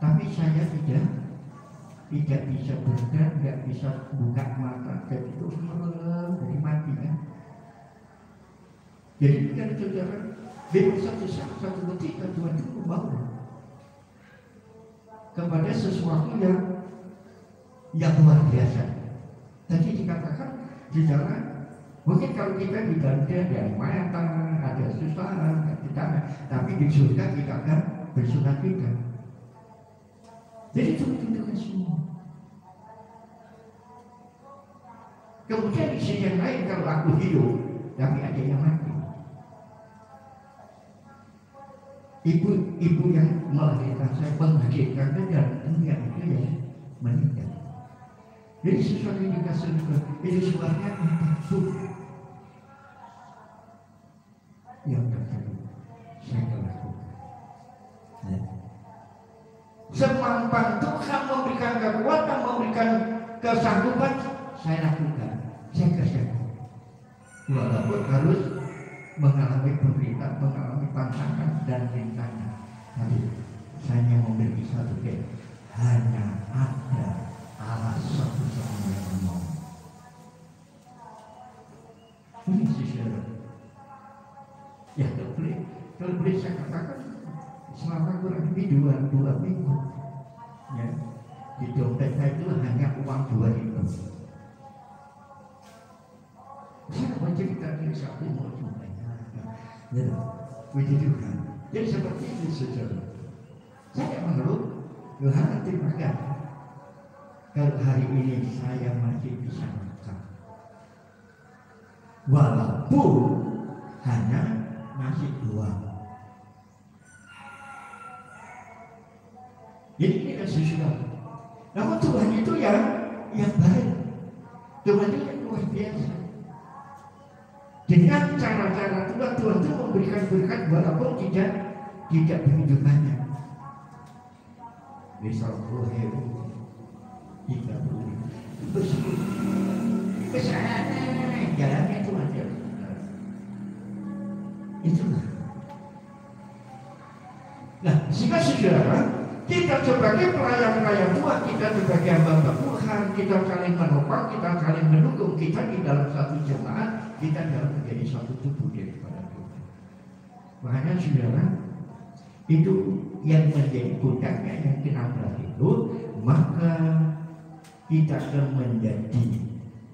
Tapi saya tidak bisa bergerak, tidak bisa buka mata, jadi terus merem, jadi mati kan. Jadi bukan saudara, memang satu saat, satu ketika Tuhan itu membawa kepada sesuatu yang luar biasa. Tadi dikatakan saudara, mungkin kalau kita diganda dari mata, ada susah, tidak, tapi di surga kita akan bersukacita. Jadi itu menunjukkan semua. Kemudian di sisi yang lain, kalau aku hidup, tapi ada yang mati. Ibu yang melahirkan saya, melahirkan dan dunia itu ya meninggal. Jadi sesuatu yang dikasih itu sebabnya untuk yang terjadi saya lakukan. Ya. Semampan Tuhan memberikan kekuatan, memberikan kesanggupan, saya lakukan, saya kerjakan. Walaupun harus mengalami penderitaan, mengalami tantangan dan rintangan. Tapi saya memiliki satu hanya ada Allah satu-satunya yang mau. Ini saudara. Ya kalau boleh saya katakan selama kurang lebih dua minggu, ya, di dompet saya itu hanya uang 2.000. Saya mau cerita dari satu mau cuma. Ya, begitu kan. Jadi seperti itu saudara. Saya mengeluh, Tuhan terima kasih. Kalau hari ini saya masih bisa makan, walaupun hanya nasi doang. Jadi ini kan sesuatu. Namun Tuhan itu yang baik. Tuhan itu yang luar biasa. Dengan cara-cara Tuhan itu memberikan berkat walaupun tidak begitu banyak. Misal 10.000, 30.000, besar jalannya itu aja. Itulah. Nah, sehingga saudara, kita sebagai pelayan-pelayan Tuhan, kita sebagai hamba Tuhan, kita saling menopang, kita saling mendukung, kita di dalam satu jemaat, kita dalam menjadi satu tubuh daripada Tuhan. Makanya saudara, itu yang menjadi pundaknya yang ke-16 itu, maka kita akan menjadi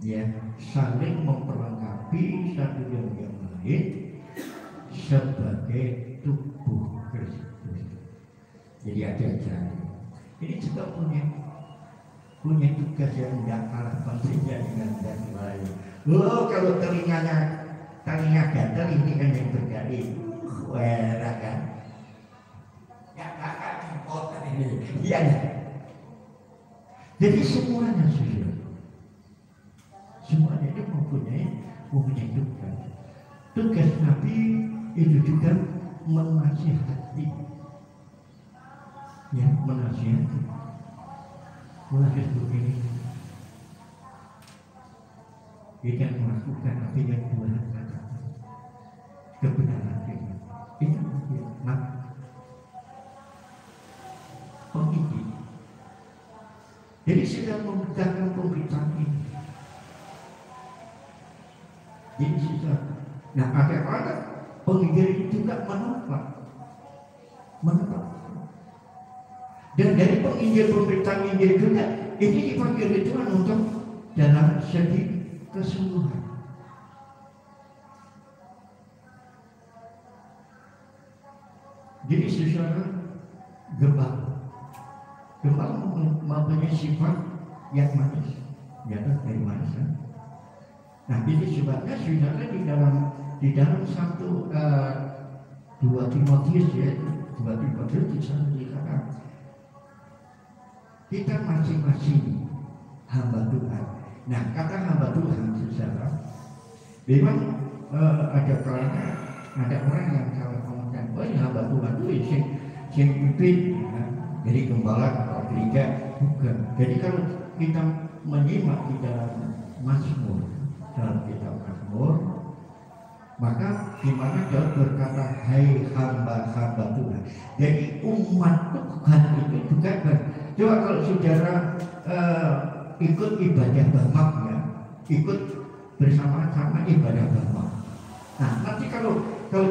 ya saling memperlengkapi satu yang lain sebagai tubuh Kristus. Jadi ada jari. Ini juga punya tugas yang tidak kalah pentingnya dengan yang lain. Oh, kalau telinganya gatal, ini kan yang terjadi. Wah, kan? Ya kakak kotor ini. Iya. Jadi semuanya sudah. Semuanya itu mempunyai tugas. Tugas Nabi itu juga menasihati. Ya, menasihati. Menasihati begini. Kita melakukan apa yang Tuhan katakan. Kebenaran kita. Itu Nabi. Penginjil. Jadi sedang memberitakan pemberitaan ini. Jadi sudah. Nah, ada penginjil itu juga menolak. Dan dari penginjil pemberitaan Injil juga ini dipanggil Tuhan untuk dalam segi keseluruhan. Jadi secara gembala mempunyai sifat yang manis, ya dari manis. Nah, ini sebabnya saudara di dalam 2 Timotius ya, 2 Timotius dikatakan kita masing-masing hamba Tuhan. Nah, kata hamba Tuhan secara memang ada orang yang salah ngomongkan, oh ini hamba Tuhan itu yang pimpin, ya. Jadi gembala atau gereja bukan. Jadi kalau kita menyimak di dalam Mazmur, dalam kitab Mazmur, maka di mana Daud berkata, hai hamba-hamba Tuhan. Jadi umat Tuhan itu juga coba kalau saudara ikut ibadah Bamak ya, ikut bersama-sama ibadah Bamak. Nah, nanti kalau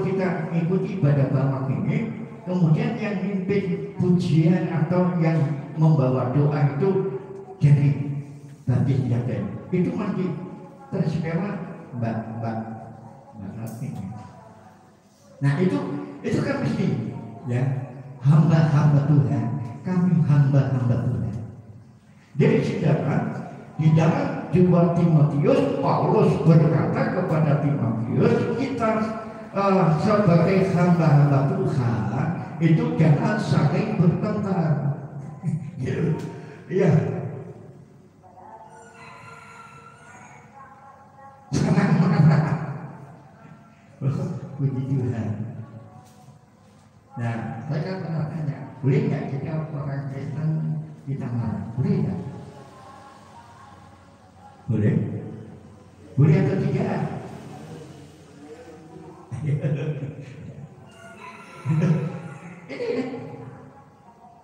kita ikuti ibadah Bamak ini, kemudian yang mimpin pujian atau yang membawa doa itu jadi baptis yatim, itu masih tersewa mbak ini. Nah itu kan mesti ya hamba-hamba Tuhan, kami hamba-hamba Tuhan. Jadi saudara, di dalam 2 Timotius Paulus berkata kepada Timotius, kita sebagai hamba-hamba Tuhan itu jangan saling bertengkar. Iya. Jangan marah. Puji Tuhan. Nah, saya kan pernah tanya, boleh nggak kita orang Kristen kita marah? Boleh nggak? Boleh? Boleh atau tidak? Ini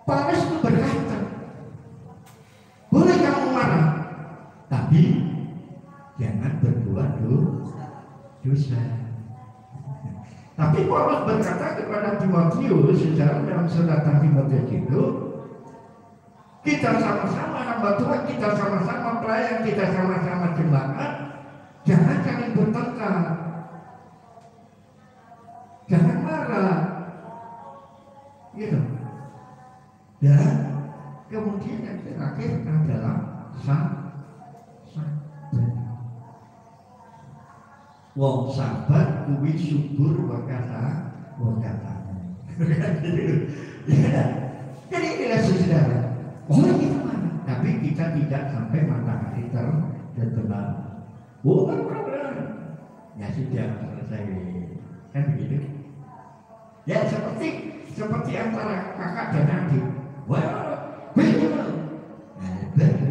Paulus itu berkata, boleh kamu marah, tapi jangan berbuat dosa. Tapi Paulus berkata kepada Timotius secara dalam surat Timotius itu, kita sama-sama hamba Tuhan, kita sama-sama pelayan, kita sama-sama jemaat, jangan saling bertengkar, jangan marah, gitu. Dan kemudian yang terakhir adalah wong sabar kuwi subur wakata. Jadi inilah saudara. Boleh kita mana? Tapi kita tidak sampai matahari terbenam. Bukan problem. Ya sudah selesai. Kan begitu. Ya seperti antara kakak dan adik. Wah, betul. Nah, betul.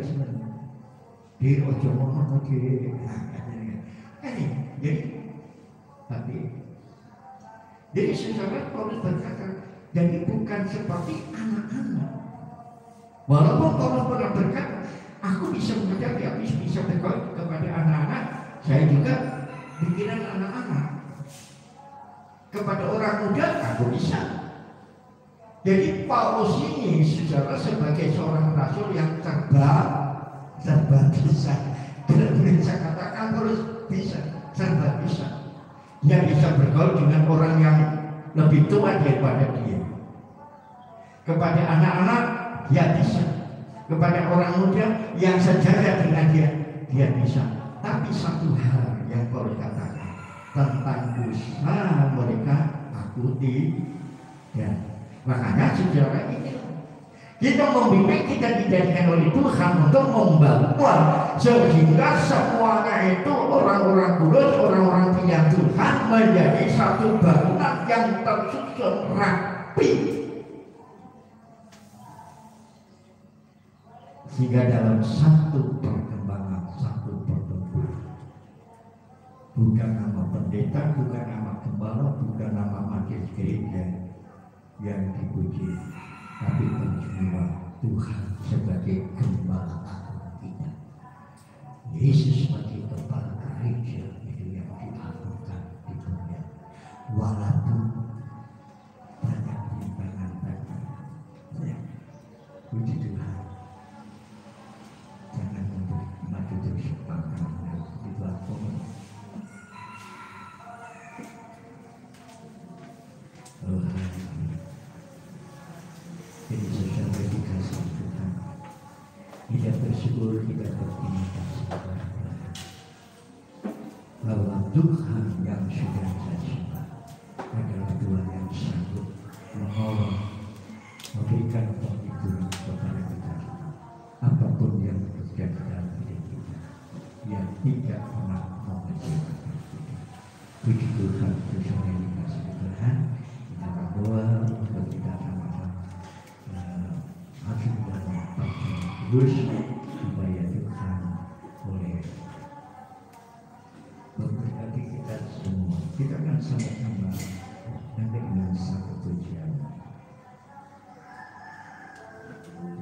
Di ojo ngomong lagi. Jadi secara Paulus berkata, jadi bukan seperti anak-anak. Walaupun Paulus pernah berkata, aku bisa mengajar, bisa berkata kepada anak-anak, saya juga pikiran anak-anak. Kepada orang muda, aku bisa. Jadi Paulus ini saudara sebagai seorang rasul yang serba bisa. Dan bisa katakan Paulus bisa, serba bisa. Dia bisa bergaul dengan orang yang lebih tua daripada dia. Kepada anak-anak, dia bisa. Kepada orang muda yang sejajar dengan dia bisa. Tapi satu hal yang Paulus katakan tentang usaha mereka, aku tidak. Makanya saudara ini kita membimbing, kita dijadikan oleh Tuhan untuk membangun sehingga semuanya itu orang-orang kudus, orang-orang pilihan Tuhan menjadi satu bangunan yang tersusun rapi, sehingga dalam satu perkembangan, satu pertumbuhan. Bukan nama pendeta, bukan nama gembala, bukan nama majelis gereja yang dipuji, tapi semua Tuhan sebagai gembala agung kita. Yesus sebagai kepala gereja itu yang diagungkan di dunia. Walaupun banyak rintangan-rintangan, puji Tuhan. Jangan memberi maju terus pangkal di luar komunitas. Jadi sesuatu dikasih Tuhan, tidak bersyukur, tidak berterima kasih bahwa Tuhan yang sudah saya sembah adalah Tuhan yang sanggup menolong, memberikan penghiburan kepada kita. Apapun yang terjadi dalam hidup kita, yang tidak pernah mengecewakan kita. Puji Tuhan, Tuhan yang dikasih Tuhan. Kita berdoa untuk kita sama-sama masuk dalam perjalanan kudus, supaya Tuhan boleh memberkati kita semua. Kita akan sama-sama nanti dengan satu tujuan.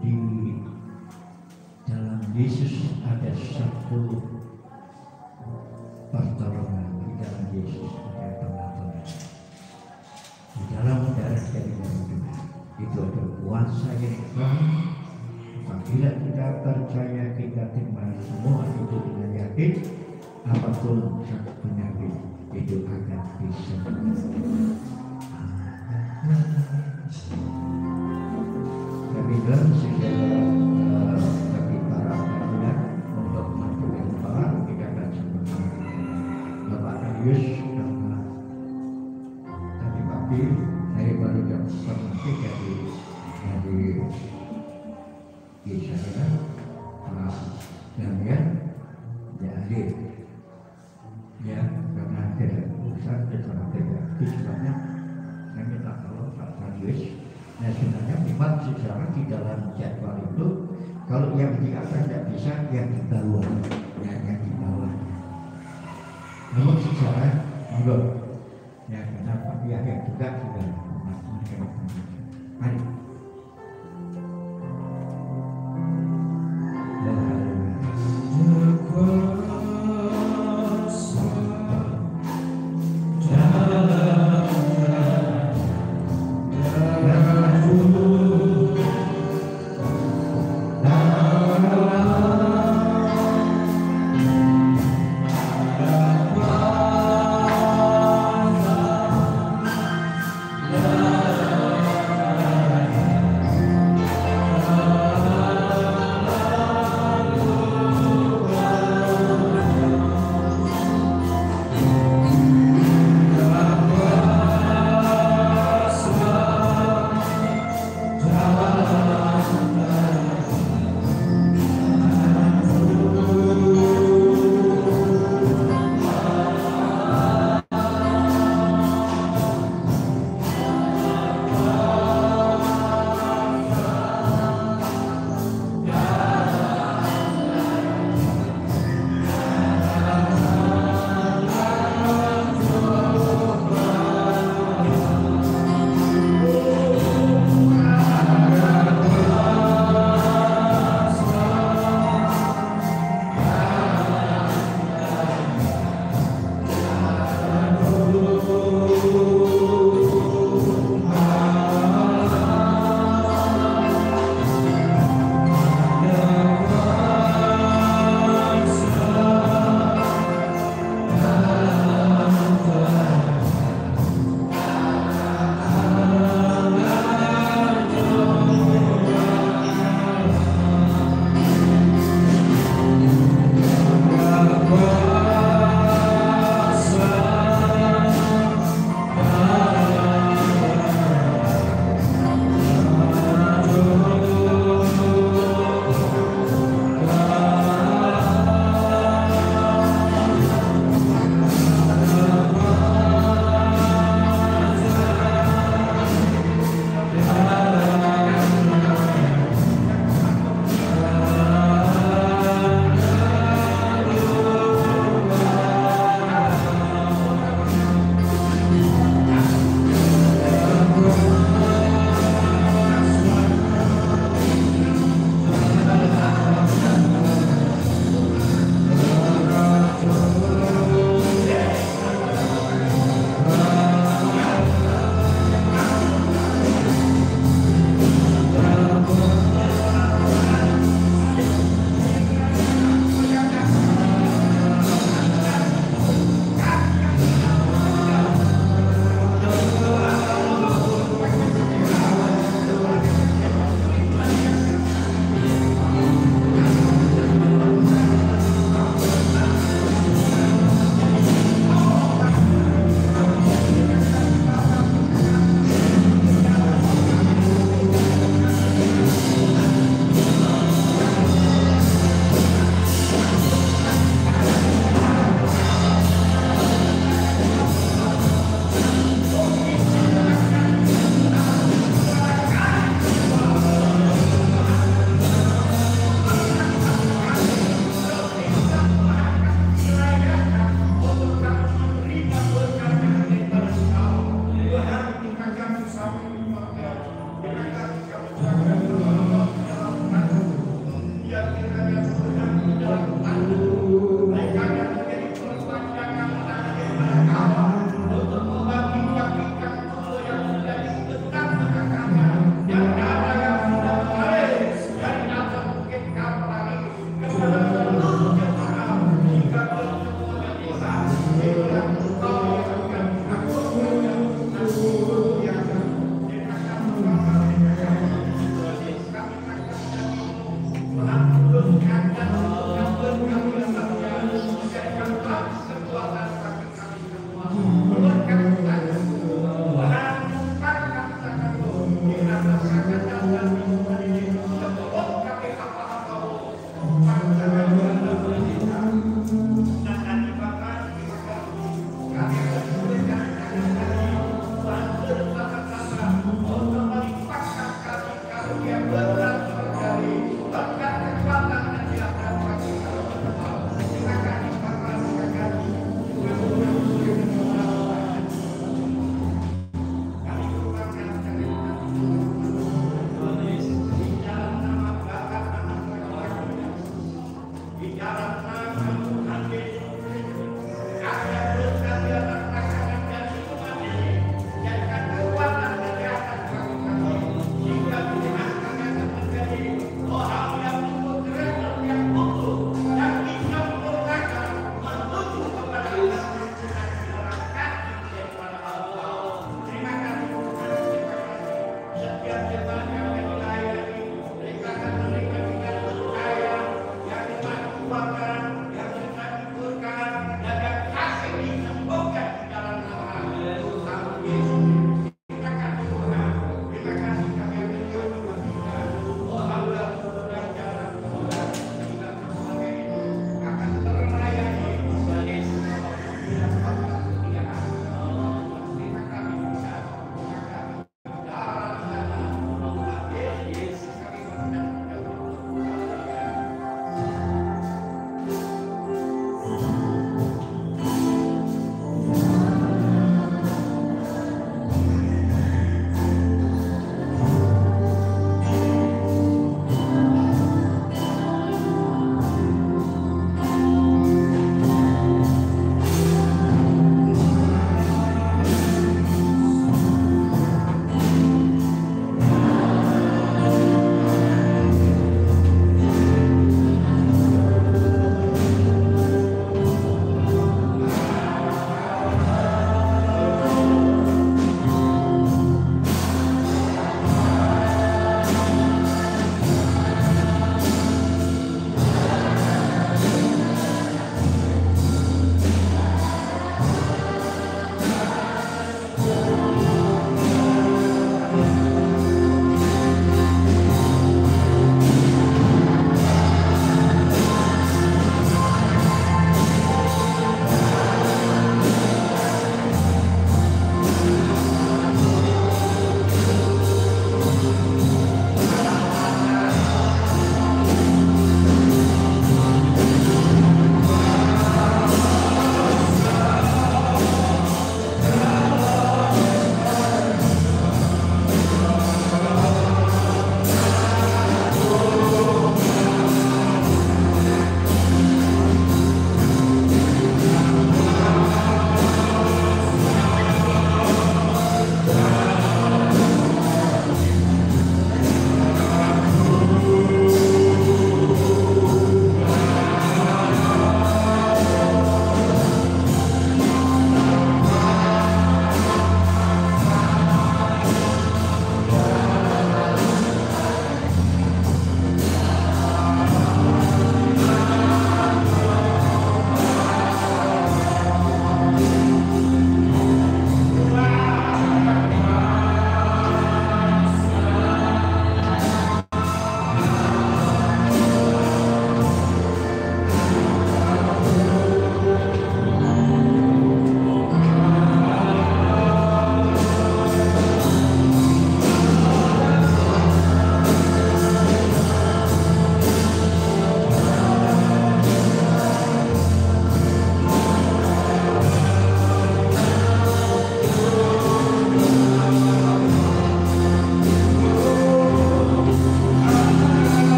Di dalam Yesus ada satu pertolongan, di dalam Yesus ada pengampunan. Di dalam darah dari Tuhan itu ada kuasa yang besar. Apabila kita percaya, kita terima semua itu dengan yakin, apapun penyakit itu akan disembuhkan. Kami dalam segala bagi para pengguna untuk menentukan kepala, kita akan sama-sama Bapak Darius tadi pagi saya baru jam 3 dari Yesaya dan ya hadir ya, karena ada urusan secara beda. Itu sebabnya saya minta tolong Pak Darius. Nah, sebenarnya memang secara di dalam jadwal itu kalau yang di atas tidak bisa, yang di bawah yang di bawah. Namun secara enggak ya, kenapa ya juga sudah mari.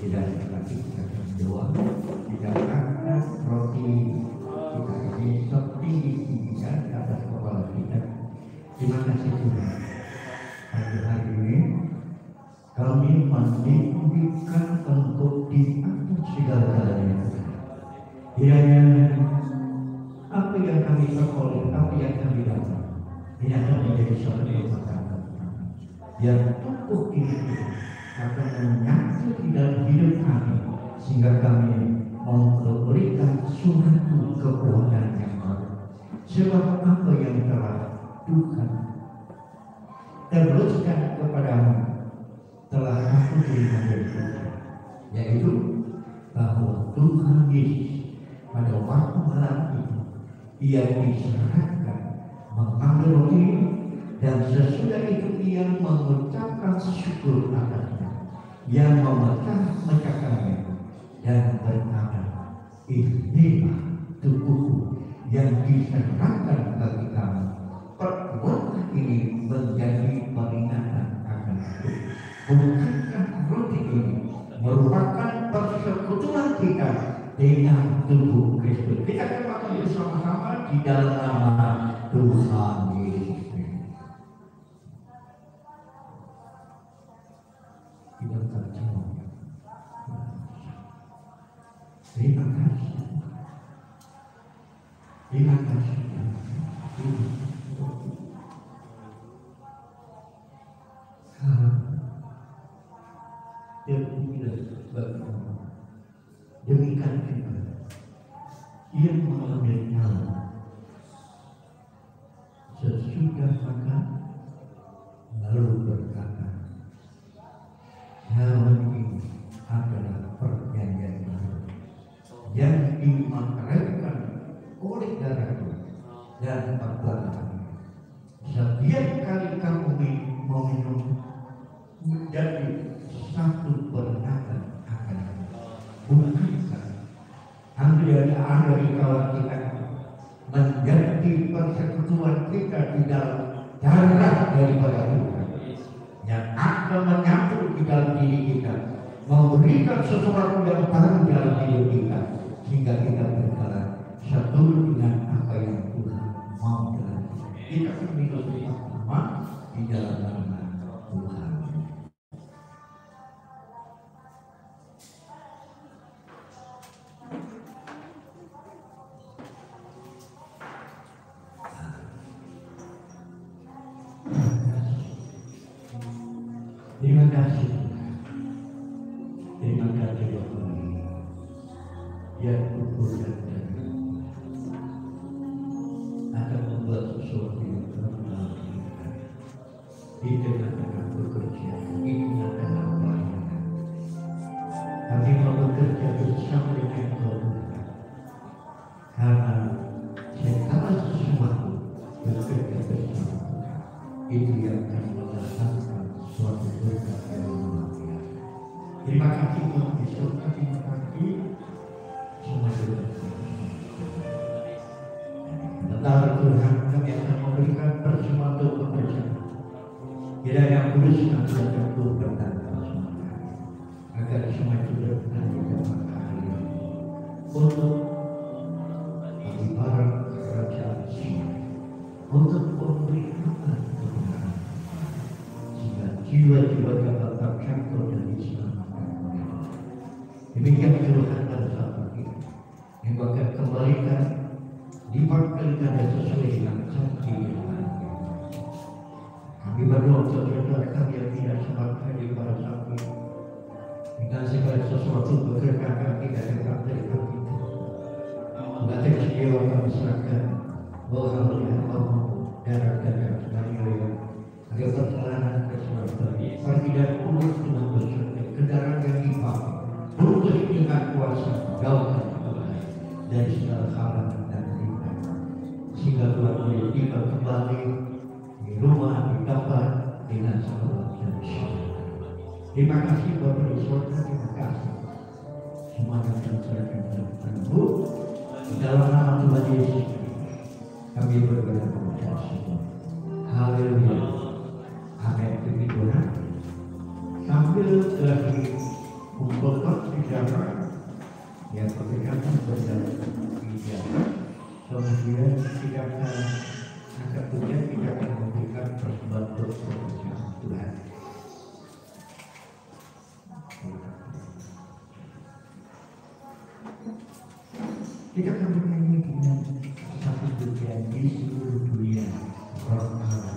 Tidak lagi kita berdoa, tidak angkat roti kita ini setinggi-tingginya di atas kepala kita. Terima kasih Tuhan. Pada hari ini kami mendirikan untuk di atas segala-galanya. Kiranya apa yang kami peroleh, apa yang kami dapat, ini akan menjadi suatu keberkatan yang tumbuh ini akan menyatu di dalam hidup kami, sehingga kami memberikan suatu kekuatan yang baru. Sebab apa yang telah Tuhan teruskan kepadamu telah aku terima dari Tuhan, yaitu bahwa Tuhan Yesus pada waktu malam itu ia diserahkan mengambil roti dan sesudah itu ia mengucapkan syukur atasnya, yang memecah-mecahkannya dan berkata, inilah tubuhku yang diserahkan bagi kamu. Perbuatan ini menjadi peringatan akan aku. Bukankah roti ini merupakan persekutuan kita dengan tubuh Kristus? Kita akan makan bersama-sama di dalam nama Tuhan Yesus. Kita terjemah. Terima kasih. Terima kasih. Demikian juga ia mengambil nyawa sesudah makan lalu berkata, nyawa ini adalah perjanjian baru yang dimakamkan oleh darahku dan perbuatan. Setiap kali kamu meminum menjadi satu peringatan akan bukankah dari kawan kita menjadi persekutuan kita di dalam darah daripada Tuhan yang akan menyatu di dalam diri kita, memberikan sesuatu yang baru dalam hidup kita, sehingga kita berjalan satu dengan apa yang Tuhan mau dalam kita. Kita minum bersama di dalam nama Tuhan. Terima kasih. Terima kasih Bapak. Ya kubur dan akan membuat sesuatu yang benar di tengah-tengah pekerjaan ini adalah pelayanan. Kami mau bekerja bersama dengan Tuhan karena segala sesuatu bekerja bersama Tuhan itu yang akan menghasilkan suatu berkat yang luar biasa. Terima kasih Tuhan Yesus, terima kasih semua berkat. Benar Tuhan, kami akan memberikan persembahan untuk pekerjaan. Kiranya kudus dan berkat berkat persembahan kami, agar semua itu berkenan di dalam kami untuk ibarat kerajaan Sion, untuk pemberitaan kebenaran, sehingga jiwa-jiwa dapat tercampur dan diselamatkan. Demikian Tuhan pada saat ini, yang akan kembalikan dipakaikan sesuai dengan janji Tuhan. Kami berdoa untuk saudara kami yang tidak sempat hadir pada saat ini, dengan segala sesuatu bekerja kami tidak dapat dari kami. Batik jiwa kami serahkan bahwa yang mau darah-darah semuanya agar perjalanan ke surga kami tidak putus dengan bersyukur kendaraan yang dipakai putus dengan kuasa jauhkan dari segala halangan dan rintangan, sehingga Tuhan boleh tiba kembali di rumah di tempat dengan selamat dan syukur. Terima kasih Bapak di surga, terima kasih semuanya yang serahkan dalam Bu di dalam nama Tuhan Yesus kami berdoa kepada semua. Haleluya. Amin. Demi Tuhan sambil lagi kumpulkan ya kebanyakan berjalan kemudian tidak akan kemudian tidak akan memberikan persembahan pekerjaan Tuhan. Kita akan bernyanyi dengan satu bagian di seluruh dunia Roh Allah.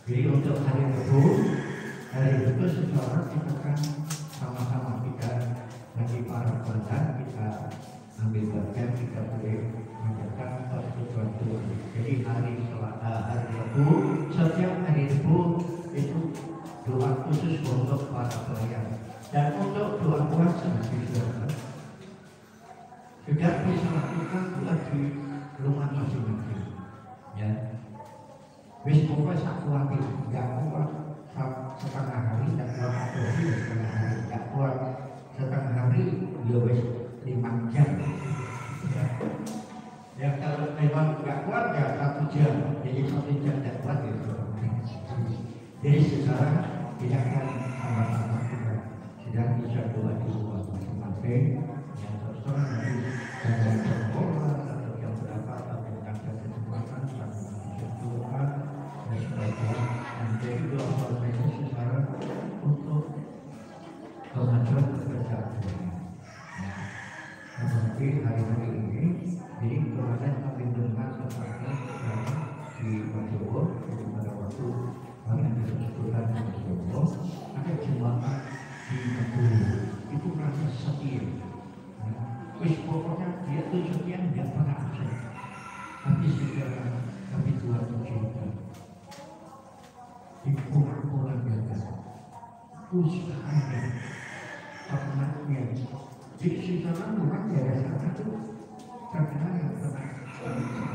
Jadi untuk hari Rebu saudara kita kan sama-sama kita bagi para korban kita ambil bagian, kita boleh menjaga persetujuan Tuhan. Jadi hari Rebu, setiap hari Rebu itu doa khusus untuk para pelayan dan untuk doa puasa saudara. Sudah bisa lakukan doa di rumah masing-masing, ya. Wis pokoknya sak kuat nggak kuat setengah hari, nggak kuat satu hari, setengah hari, nggak kuat setengah hari, ya wis 5 jam. Ya kalau memang nggak kuat ya 1 jam, jadi 1 jam nggak kuat ya. Jadi sekarang kita akan sama-sama kita sedang bisa doa di rumah masing-masing yang terserah dari jam sekolah atau jam berapa atau ada kesempatan sama-sama doa. Dan jadi doa ini secara untuk kemajuan pekerjaan Tuhan. Seperti hari-hari ini, jadi kemarin kami dengar tentang di Majowo, pada waktu kami disebutkan di Majowo, ada jemaat di Majowo itu merasa setia. Wis pokoknya dia tuh setia nggak pernah absen. Tapi Tuhan mencintai. Di pulang jaga usahanya pernahnya di sana orang dari sana itu terkenal yang pernah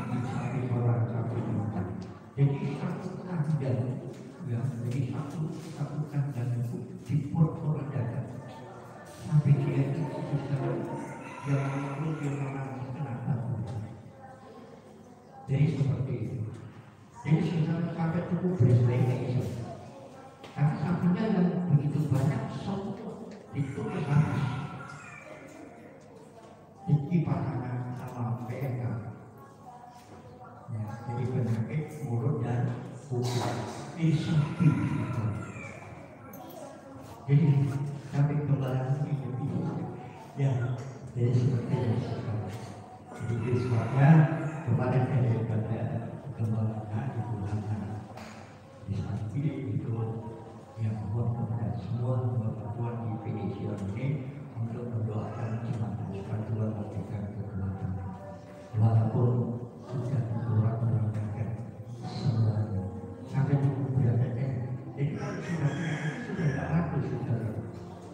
mencari orang tapi Jadi satu kandang, ya, jadi satu kandang itu diporak-porandakan sampai dia itu bisa yang perlu dia mengalami kenapa. Jadi seperti itu. Jadi misalnya sampai cukup beresletingnya itu, karena sapinya yang begitu banyak sok itu habis. Jadi pasangan sama PMK. Ya, jadi penyakit mulut dan kuku ini sapi. Jadi sampai kembaran ini ya, jadi seperti itu. Jadi sebabnya kemarin daripada kembaran dipulangkan di sapi itu yang mohon kepada semua perempuan di Indonesia ini untuk mendoakan semangat supaya Tuhan memberikan kekuatan walaupun sudah dikurang-kurangkan semuanya sampai beratnya. Jadi sudah tidak laku sudah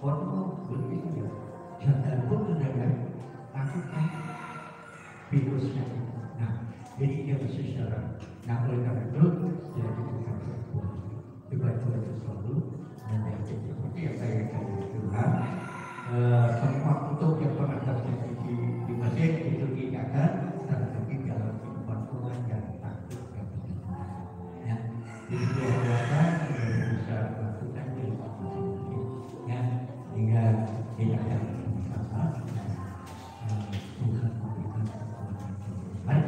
orang begitu ya, jangan pun sudah lakukan virusnya. Nah, jadi dia bisa secara. Nah, oleh karena itu dia diberikan kekuatan. Dibantu itu selalu menjadi seperti yang saya katakan Tuhan. Semua untuk yang pernah terjadi di Mesir itu diingatkan, tetapi dalam kehidupan Tuhan yang takut kepada Tuhan. Ya, jadi biarkan kita bisa melakukan kehidupan ini. Ya, hingga kita akan bersama Tuhan memberikan kekuatan. Baik.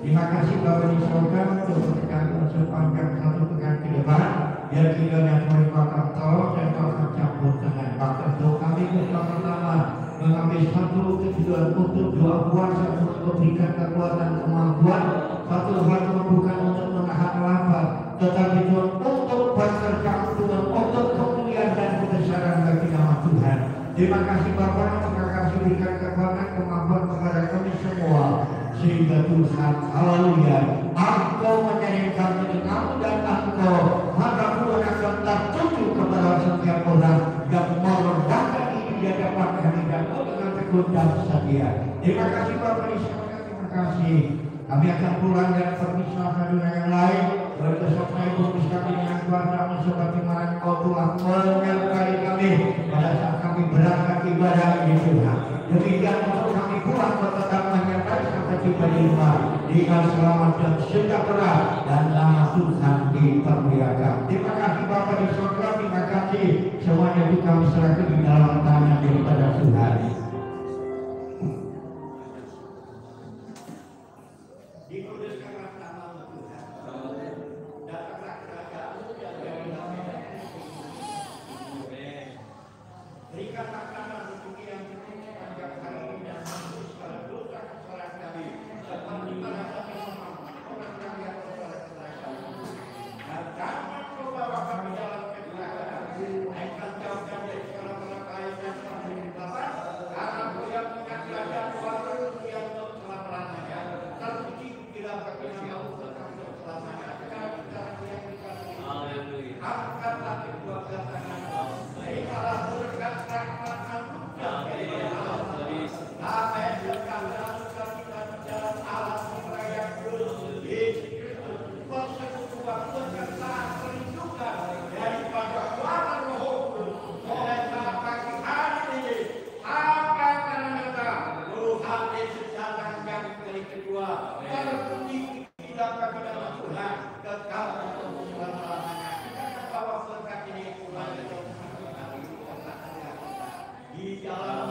Terima kasih Bapak di surga untuk berkata sepanjang satu pekan ke depan. Biar kiranya Tuhan akan tolong dan akan campur tangan. Bahkan doa kami bersama-sama mengambil satu kejujuran untuk doa puasa untuk memberikan kekuatan kemampuan. Satu hal bukan untuk menahan lapar, tetapi Tuhan untuk bekerja Tuhan untuk kemuliaan dan Terima kasih Bapak, terima kasih berikan kekuatan kemampuan kepada kami semua. Sehingga Tuhan, haleluya, Engkau menyanyikan telingamu dan Engkau, maka Tuhan akan tertuju kepada setiap orang yang merendahkan diri di hadapan kehadiran-Mu dengan tekun dan setia. Terima kasih Bapak di surga, terima kasih. Kami akan pulang dan berpisah satu dengan yang lain. Bersama Ibu kami dengan kuasa-Mu sebagaimana Engkau telah menyertai kami pada saat kami berangkat ibadah ini Tuhan. Demikian untuk kami pulang tetap menyertai sampai tiba di rumah dengan selamat dan sejahtera dan nama Tuhan dipermuliakan. Terima kasih Bapak di surga, terima kasih semuanya itu kami serahkan di dalam tangan daripada Tuhan. Dikuduskanlah nama-Mu Tuhan. Datanglah kerajaan-Mu yang dari langit. Berikan makanan rezeki yang cukup sepanjang hari ini dan menghapus segala dosa kesalahan kami, seperti mana kami memaafkan orang yang bersalah kepada kami. Dan jangan Kau bawa kami dalam kegelapan, melainkan jauhkan dari segala malapetaka yang berlaku. Karena Kau yang punya kerajaan kuasa yang selama-lamanya. Terpuji bila bagi nama-Mu tetap selama-lamanya. Kami sekarang yang dikasihi. Angkatlah kedua belah tangan-Mu. Berikanlah berkat rahmat anugerah dari Allah. Sampai berkata kita berjalan Allah meraya Yesus Kristus. Persekutuan penyertaan perlindungan daripada kuasa Roh Kudus. Oleh saat pagi hari ini sampai akan datang Tuhan Yesus datang yang kali kedua. Terpuji kita bagi nama Tuhan kekal untuk selama-lamanya. Kita bawa berkat ini Tuhan di dalam